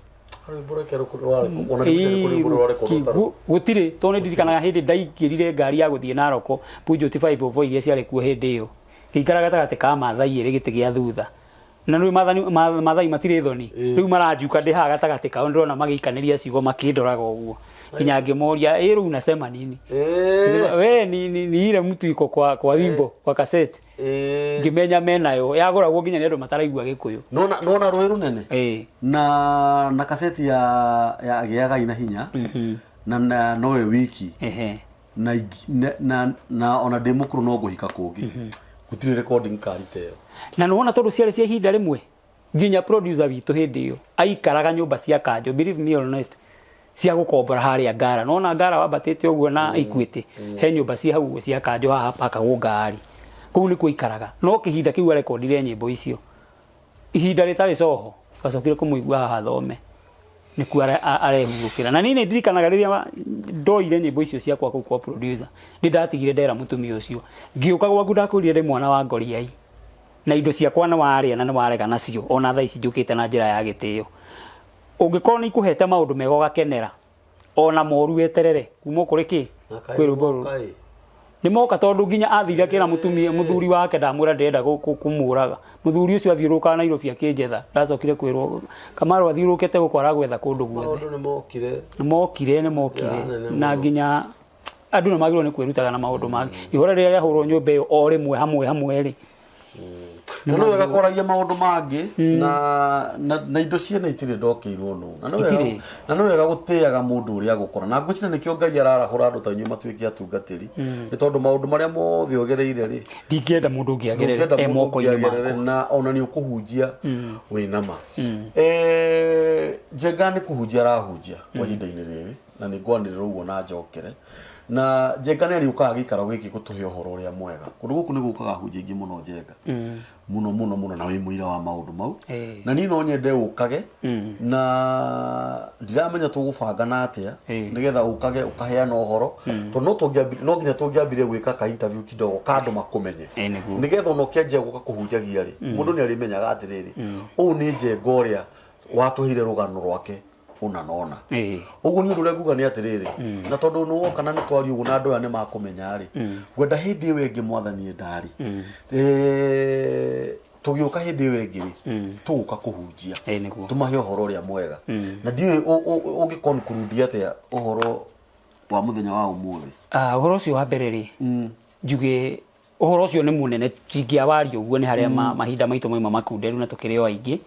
gũtirĩ tondũ nĩ ndirikanaga hĩndĩ ndaingĩrire ngari ya gũthiĩ Naroko Peugeot 504 iria ciarĩ kuo hĩndĩ ĩyo ngĩikara gatagatĩ ka Maathai ĩrĩ gĩtĩ gĩa thutha na rĩu Maathai matirĩ thoni rĩu maranjuka ndĩ haha gatagatĩ kao ndĩrona magĩikanĩria ciugo makĩndoraga ũguo nginya ngĩmoria rĩu nasema nini we ni ile mtu iko kwa wimbo kwa cassette ngĩmenya menayo yagoragwo nginya nĩ andũ mataraigua Gĩkũyũ nona rũĩ rũnene na cassette ya gĩaga ina hinya na nowe wiki na ona ndĩ mũkũrũ no ngũhika kũngĩ gũtirĩ recording karite ĩyo na nĩwona tondũ ciarĩ cia ihinda rĩmwe nginya producer witũ hĩndĩ ĩyo aikaraga nyũmba cia Kanjo believe me honest cia gũkombora harĩa Ngara nona Ngara wambatĩte ũguo na Equity he nyũmba cia hau cia Kanjo haha pakagwo ngari kũu nĩ kũikaraga no kĩhinda kĩu arekondire nyĩmbo icio ihinda rĩtarĩ coho twacokire kũmũigua haha Thome nĩkuo arehurũkĩra na niĩ nĩ ndirikanaga rĩrĩa ndoire nyĩmbo icio ciakwa kũu kwa producer nĩ ndatigire ndera mũtumia ũcio ngĩũka gwaku ndakwĩrire ndĩ mwana wa Ngoriai na indo ciakwa nĩ warĩa na nĩ warega nacio ona thaa ici njũkĩte na njĩra ya gĩtĩo ũngĩkorwo nĩ ikũhete maũndũ mega ũgakenera ona moru weterere kuma kũrĩ kĩ kwĩ rwĩmbo rũu nĩ moka tondũ nginya athire akĩra mũthuri wake ndamwĩra ndĩrenda kũmũraga mũthuri ũcio athiũrũrũkaga Nairobi akĩnjetha ndacokire kwĩrwo Kamaru athiũrũrũkĩte gũkwara gwetha kũndũ guothe nĩ mokire na nginya andũ nĩ magĩrĩirwo nĩ kwĩrutaga na maũndũ mangĩ ihora rĩrĩa rĩahũrwo nyũmba ĩyo o rĩmwe hamwe rĩ na no wega kũragia maũndũ mangĩ na indo ciene itirĩ ndokĩirwo nũ na no wega gũtĩaga mũndũ ũrĩa agũkora na ngwĩciria nĩkĩo Ngai ararahũra andũ ta inyuĩ matuĩke atungatĩri nĩ tondũ maũndũ marĩa mothe ũgereire rĩ ndingĩenda mũndũ ũngĩ agerere moko-inĩ makwa na ona nĩ ũkũhunjia wĩna ma Njenga nĩ kũhunjia arahunjia kwa ihinda-inĩ rĩrĩ na nĩ ngwanĩrĩra ũguo na njokere na Njenga nĩ ariũkaga gĩikaro gĩkĩ gũtũhe ũhoro ũrĩa mwega kũndũ gũkũ nĩ gũkaga hũnja ingĩ mũno Njenga mũno na wĩ mũira wa maũndũ mau na niĩ no nyende ũkage na ndiramenya tũgũbanga na atĩa nĩgetha ũkage ũkaheana ũhoro tondũ no nginya tũngĩambire gwĩka ka interview kidogo kandũ makũmenye nĩgetha ona ũkĩanjia gũka kũhunjagia rĩ mũndũ nĩ arĩmenyaga atĩrĩrĩ ũũ nĩ Njenga ũrĩa watũheire rũgano rwake una nona uguo ni ndure nguga ni atiriri na tondu no woka na ni twari uguo na andu aya ni makumenya ri gwenda hindi iyo ingi mwathani ndari tugiuka hindi iyo ingi ri tuguka kuhunjia tumahe uhoro uria mwega na ndiwe ungi conclude atia uhoro wa muthenya wa umuthi uhoro ucio wa mbere ri njuge uhoro ucio ni munene tingia wario uguo ni haria mahinda maitu moima makunderu na tukiri o aingi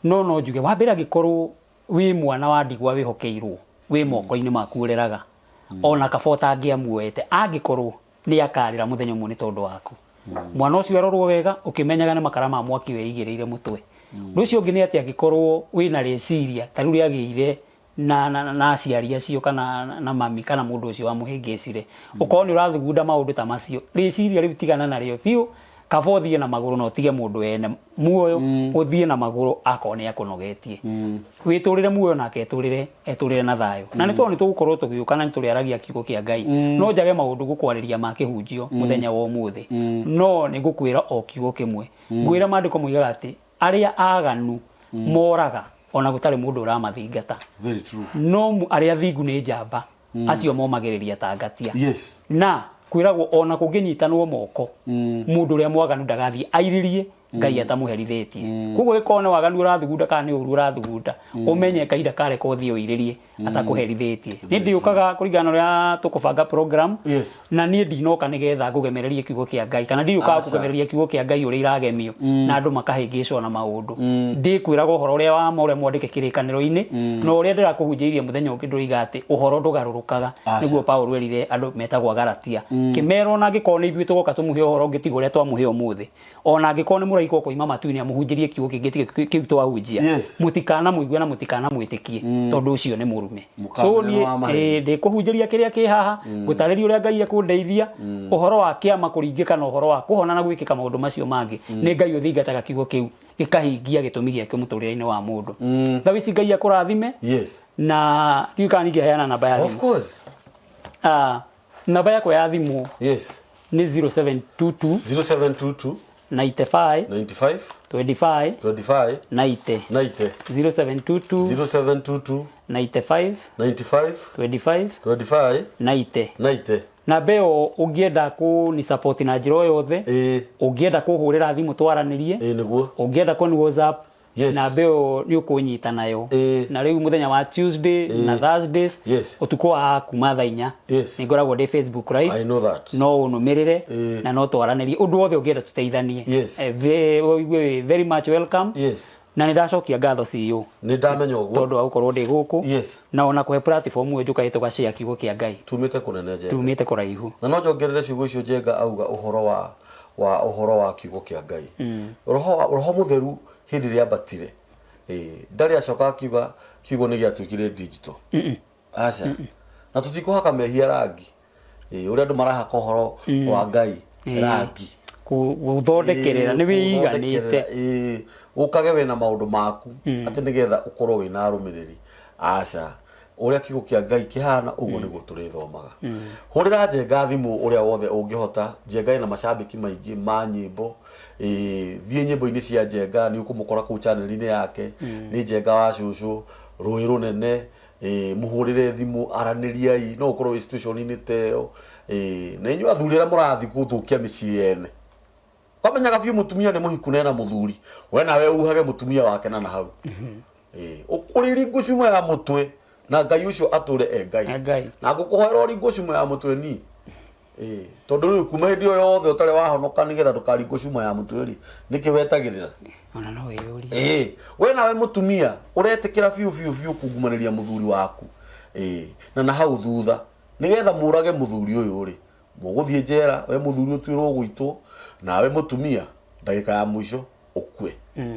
no njuge wa mbere agikorwo wi mwana wa ndigwa wihokeirwo wi moko-ini maku ureraga ona kabota angiamuete angikorwo ni akarira muthenya umwe ni tondu waku mwana ucio arorwo wega ukimenyaga ni makara ma mwaki weigireire mutwe rucio ungi ni ati angikorwo wina reciria tariu riagiire na aciari acio kana na mami kana mundu ucio wa muhingicire ukorwo ni urathugunda maundu ta macio reciria riu tigana nario biu kabothie na maguru no tige mundu ene muoyo uthie na maguru akone akunogetie witurire muoyo na eturire na thayo na ni tugukorwo tugiuka na turiaragia kiugo kia Ngai no njage maundu gukwariria ma kihunjio muthenya wa umuthi no ni gukwira o kiugo kimwe ngwira mandiko muigaga ati aria aganu moraga ona gutari mundu uramathingata very true no aria thingu ni njamba acio momagiriria tangatia yes na kwiragwo ona kunginyitanwo moko mundu uria mwaganu ndagathie airirie Ngai atamuherithitie kugo gikone waganu urathugunda kana ni uru urathugunda umenye kaida kare ko thio iririe atakuherithitie ni ndiukaga kuringana ria tukubanga program na ni ndinoka nigetha ngugemererie kiugo kia Ngai kana ndiukaga kugemereria kiugo kia Ngai uria iragemio na andu makahingicwo na maundu ndikwiraga uhoro uria wa more mwandike kirikaniro-ini no uria ndirakuhunjirie muthenya ungi nduriga ati uhoro ndugarurukaga niguo Paulo erire andu metagwa Galatia kimero na ngikone ithuĩ tugoka tumuhe uhoro ngitiga uria twamuhe umuthi ona ngikone muraiko koima matu-ini amuhunjirie kiugo kingi kiu twahunjia mutikana muigwe na mutikana mwitikie tondu ucio ni murume so ni ndikuhunjiria kiria ki haha gutariria uria Ngai akundeithia uhoro wa kiama kuringika na uhoro wa kuhona na gwikika maundu macio mangi ni Ngai uthingataga kiugo kiu gikahingia gitumi giake muturire-ini wa mundu thawici Ngai akurathime na ndiukani ngiheana namba ya of course namba yako ya thimu ni 0722 95 95 25 25 90 90 0722 95 95 25 25 90 90 na beo ungienda ku ni support na njiro yothe ungienda kuhurira thimu twaranirie niguo ungienda ku ni WhatsApp na beo ni ukunyita nayo na riu muthenya wa Tuesday na Thursdays utuko wa kuma thaa 4 ni ngoragwo ndi Facebook live I know that no unumirire na no twaranirie undu wothe ungienda tuteithanie very much welcome na ndacokia ngatho CEO ni ndamenya uguo tondu aukorwo ndi guku na ona kwe platform uyu njukaite kwa share kiugo kia Ngai tumite kunene Njenga tumite kuraihu na no njongerere ciugo icio Njenga auga uhoro wa kiugo kia Ngai roho mutheru hindi ria batire ndari acoka kiuga kiugo ni giatuikire digital aca na tutikuhaka mehia rangi uria andu marahaka uhoro wa Ngai rangi kuthondekerera ni wiiganite ukage wena maundu maku ati nigetha ukorwo wina arumiriri aca uria kiugo kia Ngai kihana uguo niguo turithomaga hurira Njenga thimu uria wothe ungihota Njenga ina macambiki maingi ma nyimbo thie nyimbo-ini cia Njenga ni ukumukora ku channel-ini yake ni Njenga wa Cucu Rũĩ Rũnene muhurire thimu araniriai no ukorwo situation-ini teo na inyu athurira murathi guthukia micii yene kwamenyaga biũ mutumia ni muhiku nena muthuri we nawe uhage mutumia wake na hau ukuriri ngucuma ya mutwe na Ngai ucio ature Ngai na ngukuhoera uri ngucuma ya mutwe ni tondu riu kuma hindi yo yothe utare wahonoka nigetha ndukaringo cuma ya mutwe ri niki wetagirira ona no weyuri we nawe mutumia uretikira biũ kungumaniria muthuri waku na hau thutha nigetha murage muthuri uyu ri muguthie njera we muthuri utwirwo gwitwo nawe mutumia ndagika ya mwisho ukwe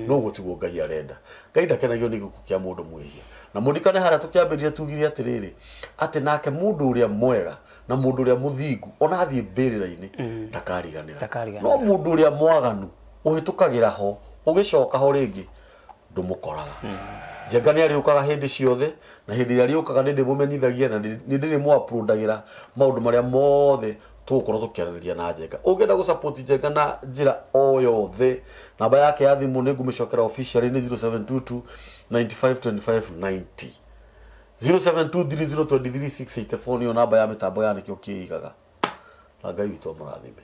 no gutiguo Ngai arenda Ngai ndakenagio ni gikukia mundu mwihia na mundikane haria tukiambiriria tugire atiriri ati nake mundu uria mwega na mundu uria muthingu ona athie mbirira-ini ndakariganira no mundu uria mwaganu uhitukagira ho ugicoka ho ringi ndumukoraga Njenga ni ariukaga hindi ciothe na hindi ria ariukaga ndi mumenyithagia na ndi ndiri mu uploadagira maundu maria mothe tugukorwo tukiaraniria na Njenga. Ungenda gu support Njenga na njira o yothe, namba yake ya thimu ni ngumicokera officially ni 0722 952590 0723023684 ni namba ya mitambo ya nikio kiigaga na Ngai witu amurathime.